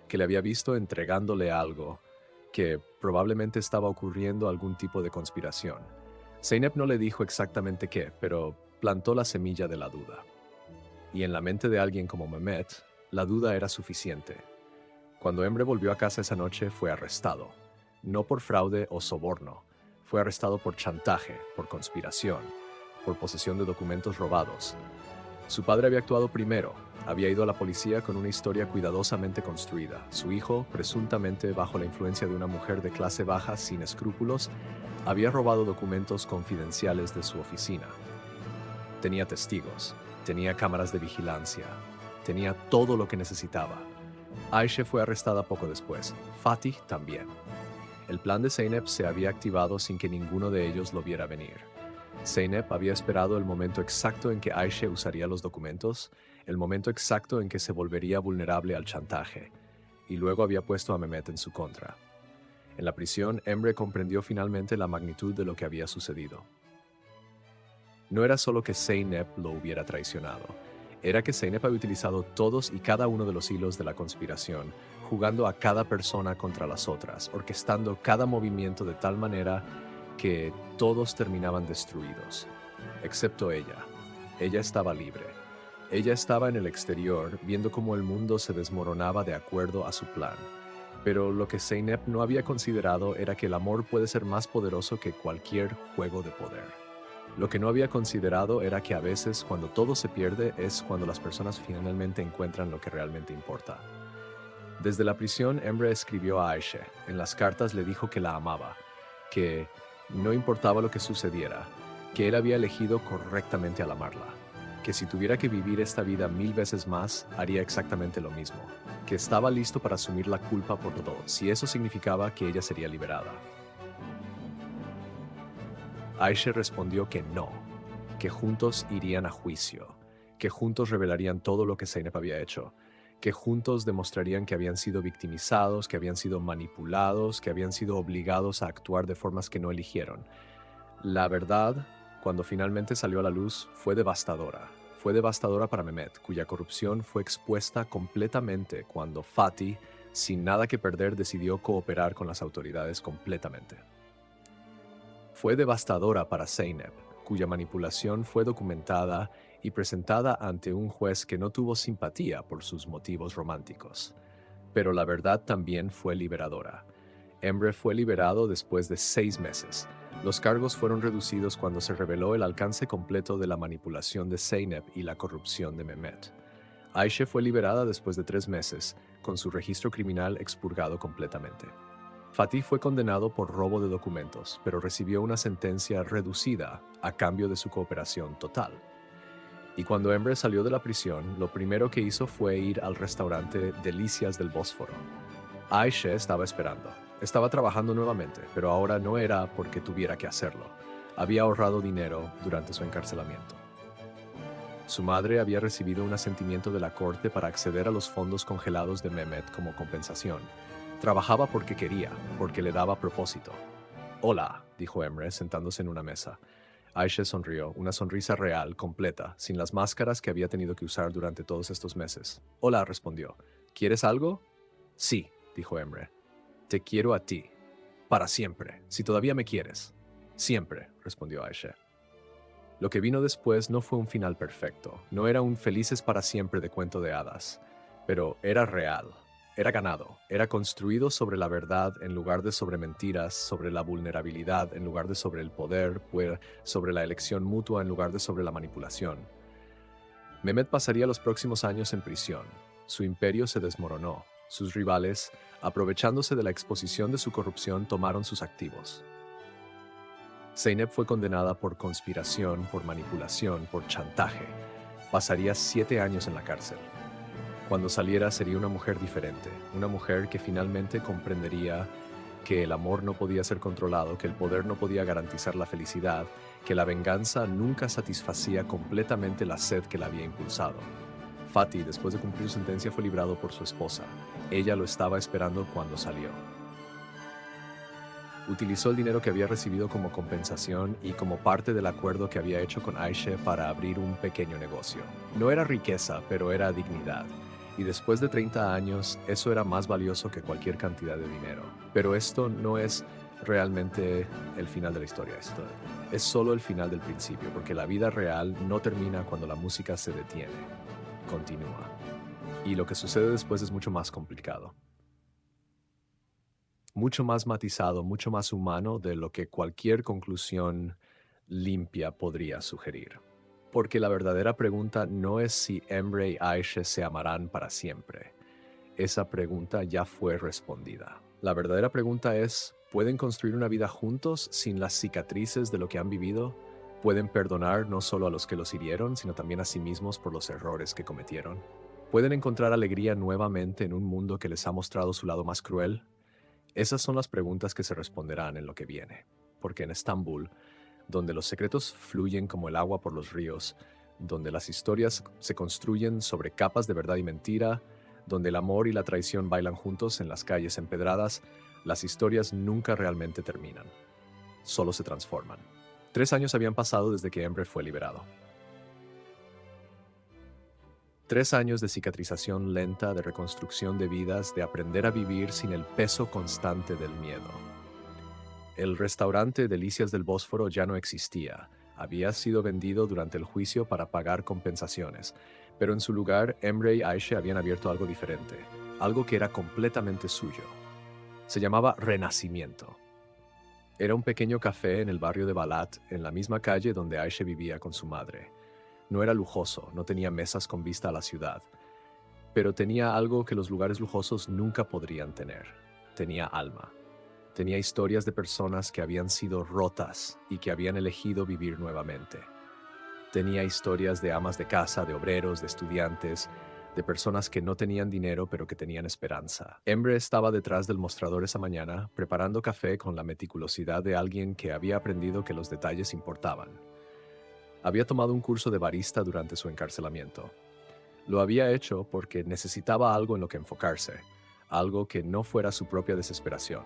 que le había visto entregándole algo, que probablemente estaba ocurriendo algún tipo de conspiración. Zeynep no le dijo exactamente qué, pero plantó la semilla de la duda. Y en la mente de alguien como Mehmet, la duda era suficiente. Cuando Emre volvió a casa esa noche, fue arrestado. No por fraude o soborno. Fue arrestado por chantaje, por conspiración, por posesión de documentos robados. Su padre había actuado primero. Había ido a la policía con una historia cuidadosamente construida. Su hijo, presuntamente bajo la influencia de una mujer de clase baja sin escrúpulos, había robado documentos confidenciales de su oficina. Tenía testigos, tenía cámaras de vigilancia. tenía todo lo que necesitaba. Aisha fue arrestada poco después, Fatih también. El plan de Zeynep se había activado sin que ninguno de ellos lo viera venir. Zeynep había esperado el momento exacto en que Aisha usaría los documentos, el momento exacto en que se volvería vulnerable al chantaje, y luego había puesto a Mehmet en su contra. En la prisión, Emre comprendió finalmente la magnitud de lo que había sucedido. No era solo que Zeynep lo hubiera traicionado, era que Zeynep había utilizado todos y cada uno de los hilos de la conspiración, jugando a cada persona contra las otras, orquestando cada movimiento de tal manera que todos terminaban destruidos, excepto ella. Ella estaba libre. Ella estaba en el exterior, viendo cómo el mundo se desmoronaba de acuerdo a su plan. Pero lo que Zeynep no había considerado era que el amor puede ser más poderoso que cualquier juego de poder. Lo que no había considerado era que a veces cuando todo se pierde es cuando las personas finalmente encuentran lo que realmente importa. Desde la prisión, Emre escribió a Aisha. En las cartas le dijo que la amaba, que no importaba lo que sucediera, que él había elegido correctamente al amarla, que si tuviera que vivir esta vida 1000 veces más, haría exactamente lo mismo, que estaba listo para asumir la culpa por todo, si eso significaba que ella sería liberada. Aisha respondió que no, que juntos irían a juicio, que juntos revelarían todo lo que Zeynep había hecho, que juntos demostrarían que habían sido victimizados, que habían sido manipulados, que habían sido obligados a actuar de formas que no eligieron. La verdad, cuando finalmente salió a la luz, fue devastadora. Fue devastadora para Mehmet, cuya corrupción fue expuesta completamente cuando Fatih, sin nada que perder, decidió cooperar con las autoridades completamente. Fue devastadora para Zeynep, cuya manipulación fue documentada y presentada ante un juez que no tuvo simpatía por sus motivos románticos. Pero la verdad también fue liberadora. Emre fue liberado después de 6 meses. Los cargos fueron reducidos cuando se reveló el alcance completo de la manipulación de Zeynep y la corrupción de Mehmet. Aisha fue liberada después de 3 meses, con su registro criminal expurgado completamente. Fatih fue condenado por robo de documentos, pero recibió una sentencia reducida a cambio de su cooperación total. Y cuando Emre salió de la prisión, lo primero que hizo fue ir al restaurante Delicias del Bósforo. Aisha estaba esperando. Estaba trabajando nuevamente, pero ahora no era porque tuviera que hacerlo. Había ahorrado dinero durante su encarcelamiento. Su madre había recibido un asentimiento de la corte para acceder a los fondos congelados de Mehmet como compensación. Trabajaba porque quería, porque le daba propósito. «Hola», dijo Emre, sentándose en una mesa. Aisha sonrió, una sonrisa real, completa, sin las máscaras que había tenido que usar durante todos estos meses. «Hola», respondió. «¿Quieres algo?» «Sí», dijo Emre. «Te quiero a ti. Para siempre, si todavía me quieres». «Siempre», respondió Aisha. Lo que vino después no fue un final perfecto, no era un felices para siempre de cuento de hadas, pero era real. Era ganado, era construido sobre la verdad en lugar de sobre mentiras, sobre la vulnerabilidad en lugar de sobre el poder, sobre la elección mutua en lugar de sobre la manipulación. Mehmet pasaría los próximos años en prisión. Su imperio se desmoronó. Sus rivales, aprovechándose de la exposición de su corrupción, tomaron sus activos. Zeynep fue condenada por conspiración, por manipulación, por chantaje. Pasaría 7 años en la cárcel. Cuando saliera sería una mujer diferente, una mujer que finalmente comprendería que el amor no podía ser controlado, que el poder no podía garantizar la felicidad, que la venganza nunca satisfacía completamente la sed que la había impulsado. Fatih, después de cumplir su sentencia, fue librado por su esposa. Ella lo estaba esperando cuando salió. Utilizó el dinero que había recibido como compensación y como parte del acuerdo que había hecho con Aisha para abrir un pequeño negocio. No era riqueza, pero era dignidad. Y después de 30 años, eso era más valioso que cualquier cantidad de dinero. Pero esto no es realmente el final de la historia. Esto es solo el final del principio, porque la vida real no termina cuando la música se detiene. Continúa. Y lo que sucede después es mucho más complicado. Mucho más matizado, mucho más humano de lo que cualquier conclusión limpia podría sugerir. Porque la verdadera pregunta no es si Emre y Aisha se amarán para siempre. Esa pregunta ya fue respondida. La verdadera pregunta es, ¿pueden construir una vida juntos sin las cicatrices de lo que han vivido? ¿Pueden perdonar no solo a los que los hirieron, sino también a sí mismos por los errores que cometieron? ¿Pueden encontrar alegría nuevamente en un mundo que les ha mostrado su lado más cruel? Esas son las preguntas que se responderán en lo que viene. Porque en Estambul, donde los secretos fluyen como el agua por los ríos, donde las historias se construyen sobre capas de verdad y mentira, donde el amor y la traición bailan juntos en las calles empedradas, las historias nunca realmente terminan, solo se transforman. 3 años habían pasado desde que Emre fue liberado. 3 años de cicatrización lenta, de reconstrucción de vidas, de aprender a vivir sin el peso constante del miedo. El restaurante Delicias del Bósforo ya no existía. Había sido vendido durante el juicio para pagar compensaciones, pero en su lugar, Emre y Aisha habían abierto algo diferente, algo que era completamente suyo. Se llamaba Renacimiento. Era un pequeño café en el barrio de Balat, en la misma calle donde Aisha vivía con su madre. No era lujoso, no tenía mesas con vista a la ciudad, pero tenía algo que los lugares lujosos nunca podrían tener. Tenía alma. Tenía historias de personas que habían sido rotas y que habían elegido vivir nuevamente. Tenía historias de amas de casa, de obreros, de estudiantes, de personas que no tenían dinero pero que tenían esperanza. Emre estaba detrás del mostrador esa mañana, preparando café con la meticulosidad de alguien que había aprendido que los detalles importaban. Había tomado un curso de barista durante su encarcelamiento. Lo había hecho porque necesitaba algo en lo que enfocarse, algo que no fuera su propia desesperación.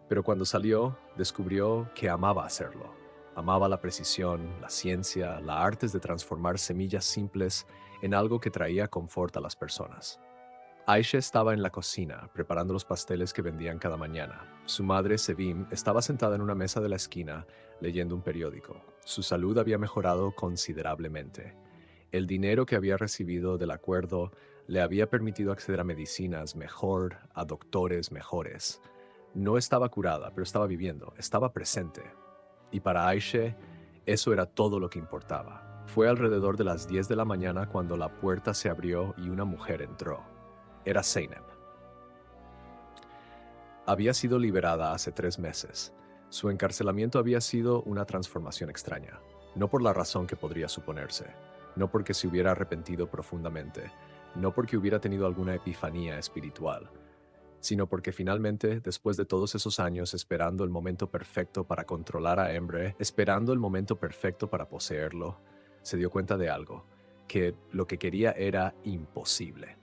Pero cuando salió, descubrió que amaba hacerlo. Amaba la precisión, la ciencia, las artes de transformar semillas simples en algo que traía confort a las personas. Aisha estaba en la cocina, preparando los pasteles que vendían cada mañana. Su madre, Sevim, estaba sentada en una mesa de la esquina, leyendo un periódico. Su salud había mejorado considerablemente. El dinero que había recibido del acuerdo le había permitido acceder a medicinas mejor, a doctores mejores. No estaba curada, pero estaba viviendo, estaba presente. Y para Aisha, eso era todo lo que importaba. Fue alrededor de las 10 de la mañana cuando la puerta se abrió y una mujer entró. Era Zeynep. Había sido liberada hace 3 meses. Su encarcelamiento había sido una transformación extraña, no por la razón que podría suponerse, no porque se hubiera arrepentido profundamente, no porque hubiera tenido alguna epifanía espiritual, sino porque finalmente, después de todos esos años esperando el momento perfecto para controlar a Emre, esperando el momento perfecto para poseerlo, se dio cuenta de algo, que lo que quería era imposible.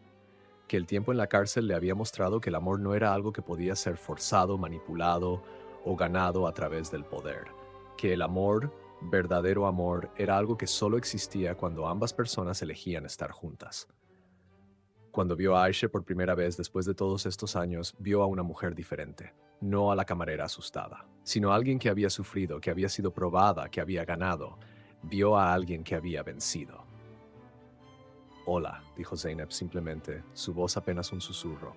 Que el tiempo en la cárcel le había mostrado que el amor no era algo que podía ser forzado, manipulado o ganado a través del poder. Que el amor, verdadero amor, era algo que solo existía cuando ambas personas elegían estar juntas. Cuando vio a Aisha por primera vez después de todos estos años, vio a una mujer diferente. No a la camarera asustada, sino a alguien que había sufrido, que había sido probada, que había ganado. Vio a alguien que había vencido. «Hola», dijo Zeynep simplemente, su voz apenas un susurro.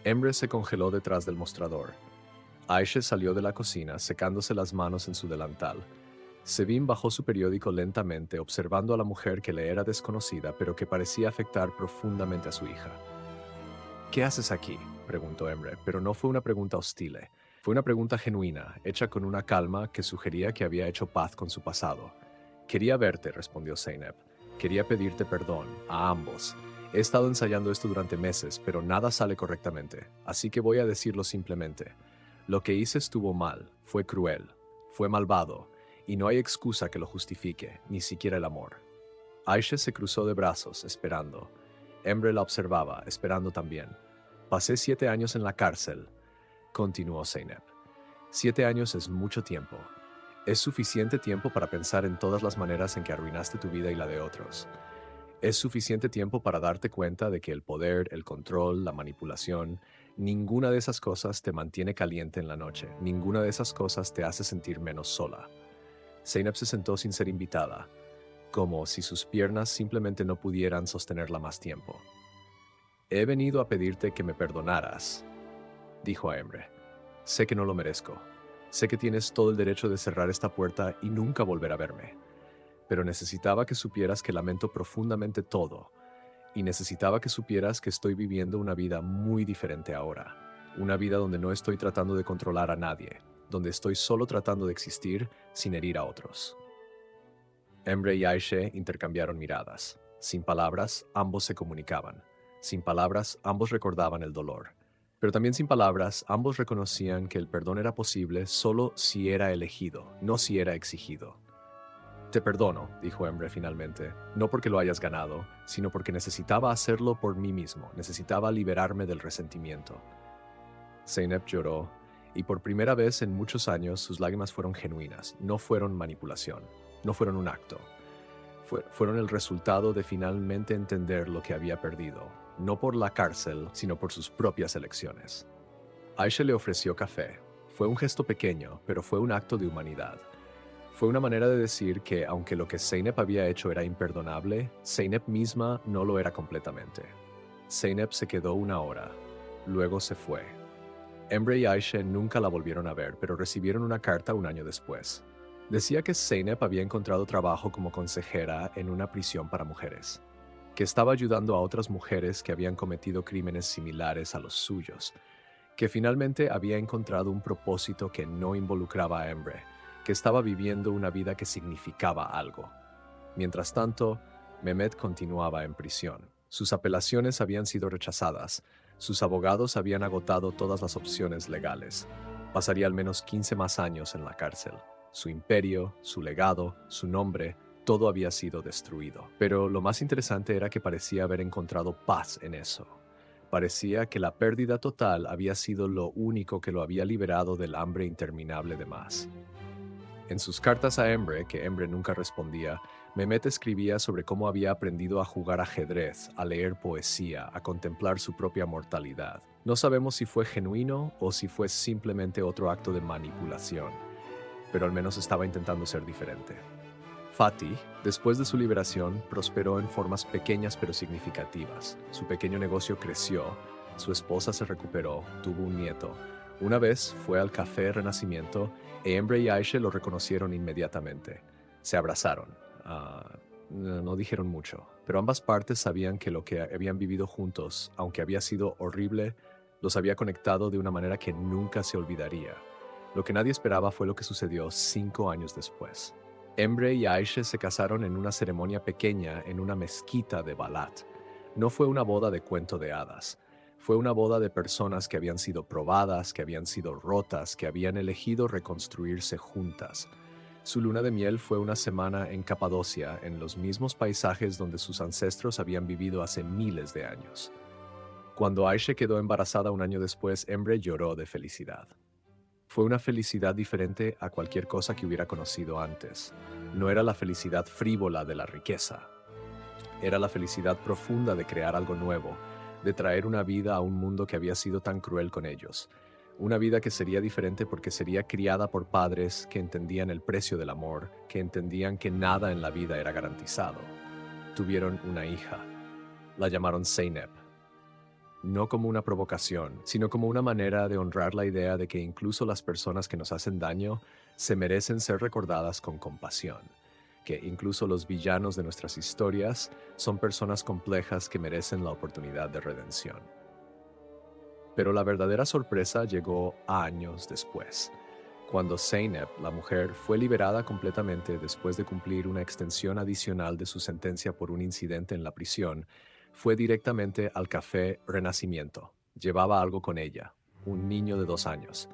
Emre se congeló detrás del mostrador. Aisha salió de la cocina, secándose las manos en su delantal. Sevim bajó su periódico lentamente, observando a la mujer que le era desconocida, pero que parecía afectar profundamente a su hija. «¿Qué haces aquí?», preguntó Emre, pero no fue una pregunta hostil. Fue una pregunta genuina, hecha con una calma que sugería que había hecho paz con su pasado. «Quería verte», respondió Zeynep. «Quería pedirte perdón, a ambos. He estado ensayando esto durante meses, pero nada sale correctamente, así que voy a decirlo simplemente. Lo que hice estuvo mal, fue cruel, fue malvado, y no hay excusa que lo justifique, ni siquiera el amor». Aisha se cruzó de brazos, esperando. Emre la observaba, esperando también. «Pasé 7 años en la cárcel», continuó Zeynep. 7 años es mucho tiempo. Es suficiente tiempo para pensar en todas las maneras en que arruinaste tu vida y la de otros. Es suficiente tiempo para darte cuenta de que el poder, el control, la manipulación, ninguna de esas cosas te mantiene caliente en la noche, ninguna de esas cosas te hace sentir menos sola. Zeynep se sentó sin ser invitada, como si sus piernas simplemente no pudieran sostenerla más tiempo. «He venido a pedirte que me perdonaras», dijo a Emre. «Sé que no lo merezco. Sé que tienes todo el derecho de cerrar esta puerta y nunca volver a verme. Pero necesitaba que supieras que lamento profundamente todo, y necesitaba que supieras que estoy viviendo una vida muy diferente ahora. Una vida donde no estoy tratando de controlar a nadie, donde estoy solo tratando de existir sin herir a otros». Emre y Aisha intercambiaron miradas. Sin palabras, ambos se comunicaban. Sin palabras, ambos recordaban el dolor. Pero también sin palabras, ambos reconocían que el perdón era posible solo si era elegido, no si era exigido. Te perdono, dijo Emre finalmente, no porque lo hayas ganado, sino porque necesitaba hacerlo por mí mismo, necesitaba liberarme del resentimiento. Zeynep lloró, y por primera vez en muchos años sus lágrimas fueron genuinas, no fueron manipulación, no fueron un acto. Fueron el resultado de finalmente entender lo que había perdido, no por la cárcel, sino por sus propias elecciones. Aisha le ofreció café. Fue un gesto pequeño, pero fue un acto de humanidad. Fue una manera de decir que, aunque lo que Zeynep había hecho era imperdonable, Zeynep misma no lo era completamente. Zeynep se quedó una hora. Luego se fue. Emre y Aisha nunca la volvieron a ver, pero recibieron una carta un año después. Decía que Zeynep había encontrado trabajo como consejera en una prisión para mujeres, que estaba ayudando a otras mujeres que habían cometido crímenes similares a los suyos, que finalmente había encontrado un propósito que no involucraba a Emre, que estaba viviendo una vida que significaba algo. Mientras tanto, Mehmet continuaba en prisión. Sus apelaciones habían sido rechazadas. Sus abogados habían agotado todas las opciones legales. Pasaría al menos 15 más años en la cárcel. Su imperio, su legado, su nombre, todo había sido destruido. Pero lo más interesante era que parecía haber encontrado paz en eso. Parecía que la pérdida total había sido lo único que lo había liberado del hambre interminable de más. En sus cartas a Emre, que Emre nunca respondía, Mehmet escribía sobre cómo había aprendido a jugar ajedrez, a leer poesía, a contemplar su propia mortalidad. No sabemos si fue genuino o si fue simplemente otro acto de manipulación, pero al menos estaba intentando ser diferente. Fatih, después de su liberación, prosperó en formas pequeñas pero significativas. Su pequeño negocio creció, su esposa se recuperó, tuvo un nieto. Una vez fue al Café Renacimiento e Emre y Aisha lo reconocieron inmediatamente. Se abrazaron. No dijeron mucho, pero ambas partes sabían que lo que habían vivido juntos, aunque había sido horrible, los había conectado de una manera que nunca se olvidaría. Lo que nadie esperaba fue lo que sucedió 5 años después. Emre y Aisha se casaron en una ceremonia pequeña en una mezquita de Balat. No fue una boda de cuento de hadas. Fue una boda de personas que habían sido probadas, que habían sido rotas, que habían elegido reconstruirse juntas. Su luna de miel fue una semana en Capadocia, en los mismos paisajes donde sus ancestros habían vivido hace miles de años. Cuando Aisha quedó embarazada un año después, Emre lloró de felicidad. Fue una felicidad diferente a cualquier cosa que hubiera conocido antes. No era la felicidad frívola de la riqueza. Era la felicidad profunda de crear algo nuevo, de traer una vida a un mundo que había sido tan cruel con ellos. Una vida que sería diferente porque sería criada por padres que entendían el precio del amor, que entendían que nada en la vida era garantizado. Tuvieron una hija. La llamaron Zeynep. No como una provocación, sino como una manera de honrar la idea de que incluso las personas que nos hacen daño se merecen ser recordadas con compasión, que incluso los villanos de nuestras historias son personas complejas que merecen la oportunidad de redención. Pero la verdadera sorpresa llegó años después, cuando Zeynep, la mujer, fue liberada completamente después de cumplir una extensión adicional de su sentencia por un incidente en la prisión. Fue directamente al Café Renacimiento. Llevaba algo con ella, un niño de 2 años.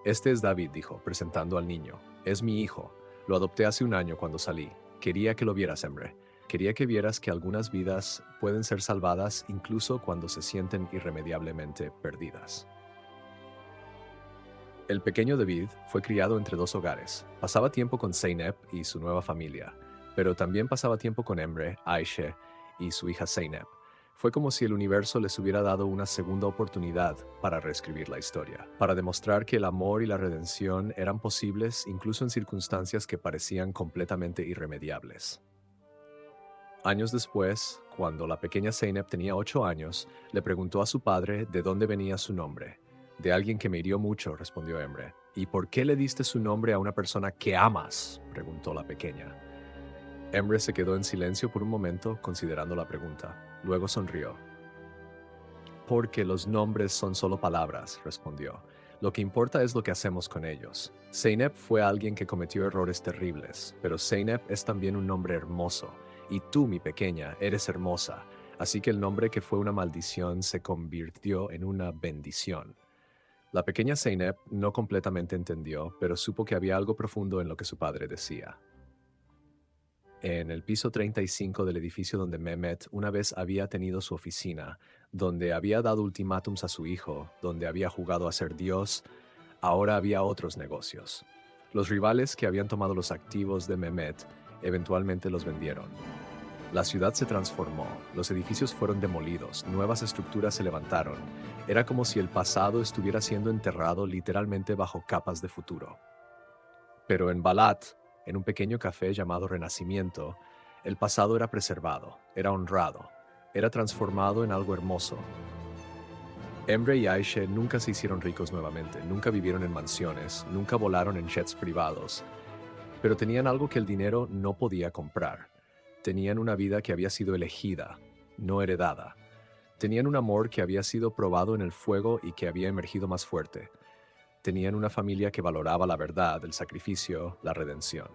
Este es David, dijo, presentando al niño. Es mi hijo. Lo adopté hace un año cuando salí. Quería que lo vieras, Emre. Quería que vieras que algunas vidas pueden ser salvadas incluso cuando se sienten irremediablemente perdidas. El pequeño David fue criado entre 2 hogares. Pasaba tiempo con Zeynep y su nueva familia, pero también pasaba tiempo con Emre, Aisha y su hija Zeynep. Fue como si el universo les hubiera dado una segunda oportunidad para reescribir la historia, para demostrar que el amor y la redención eran posibles incluso en circunstancias que parecían completamente irremediables. Años después, cuando la pequeña Zeynep tenía 8 años, le preguntó a su padre de dónde venía su nombre. De alguien que me hirió mucho, respondió Emre. ¿Y por qué le diste su nombre a una persona que amas?, preguntó la pequeña. Emre se quedó en silencio por un momento, considerando la pregunta. Luego sonrió. Porque los nombres son solo palabras, respondió. Lo que importa es lo que hacemos con ellos. Zeynep fue alguien que cometió errores terribles, pero Zeynep es también un nombre hermoso. Y tú, mi pequeña, eres hermosa. Así que el nombre que fue una maldición se convirtió en una bendición. La pequeña Zeynep no completamente entendió, pero supo que había algo profundo en lo que su padre decía. En el piso 35 del edificio donde Mehmet una vez había tenido su oficina, donde había dado ultimátums a su hijo, donde había jugado a ser Dios, ahora había otros negocios. Los rivales que habían tomado los activos de Mehmet eventualmente los vendieron. La ciudad se transformó, los edificios fueron demolidos, nuevas estructuras se levantaron. Era como si el pasado estuviera siendo enterrado literalmente bajo capas de futuro. Pero en Balat, en un pequeño café llamado Renacimiento, el pasado era preservado, era honrado, era transformado en algo hermoso. Emre y Aisha nunca se hicieron ricos nuevamente, nunca vivieron en mansiones, nunca volaron en jets privados, pero tenían algo que el dinero no podía comprar. Tenían una vida que había sido elegida, no heredada. Tenían un amor que había sido probado en el fuego y que había emergido más fuerte. Tenían una familia que valoraba la verdad, el sacrificio, la redención.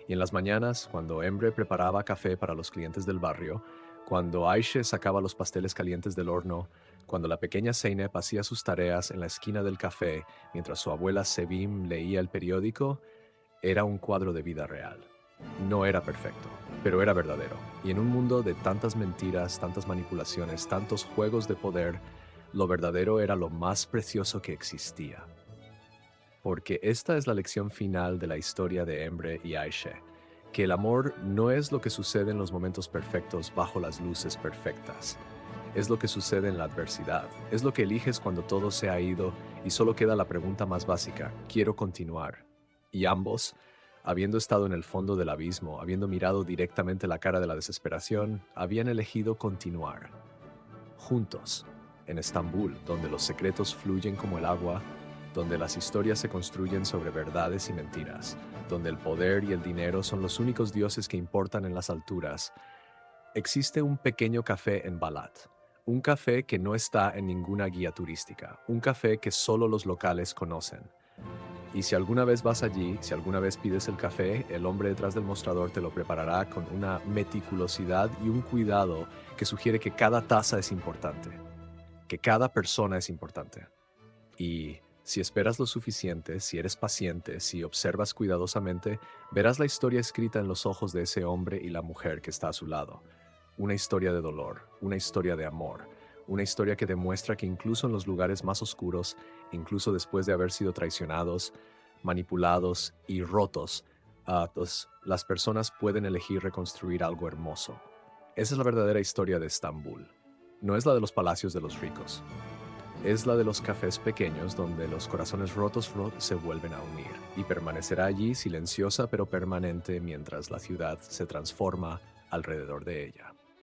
Y en las mañanas, cuando Emre preparaba café para los clientes del barrio, cuando Aisha sacaba los pasteles calientes del horno, cuando la pequeña Zeynep hacía sus tareas en la esquina del café mientras su abuela Sevim leía el periódico, era un cuadro de vida real. No era perfecto, pero era verdadero. Y en un mundo de tantas mentiras, tantas manipulaciones, tantos juegos de poder, lo verdadero era lo más precioso que existía. Porque esta es la lección final de la historia de Emre y Aisha, que el amor no es lo que sucede en los momentos perfectos bajo las luces perfectas. Es lo que sucede en la adversidad. Es lo que eliges cuando todo se ha ido y solo queda la pregunta más básica: ¿quiero continuar? Y ambos, habiendo estado en el fondo del abismo, habiendo mirado directamente la cara de la desesperación, habían elegido continuar. Juntos, en Estambul, donde los secretos fluyen como el agua, donde las historias se construyen sobre verdades y mentiras, donde el poder y el dinero son los únicos dioses que importan en las alturas, existe un pequeño café en Balat. Un café que no está en ninguna guía turística, un café que solo los locales conocen. Y si alguna vez vas allí, si alguna vez pides el café, el hombre detrás del mostrador te lo preparará con una meticulosidad y un cuidado que sugiere que cada taza es importante, que cada persona es importante. Y si esperas lo suficiente, si eres paciente, si observas cuidadosamente, verás la historia escrita en los ojos de ese hombre y la mujer que está a su lado. Una historia de dolor, una historia de amor, una historia que demuestra que incluso en los lugares más oscuros, incluso después de haber sido traicionados, manipulados y rotos, las personas pueden elegir reconstruir algo hermoso. Esa es la verdadera historia de Estambul. No es la de los palacios de los ricos. Es la de los cafés pequeños donde los corazones rotos se vuelven a unir, y permanecerá allí silenciosa pero permanente mientras la ciudad se transforma alrededor de ella.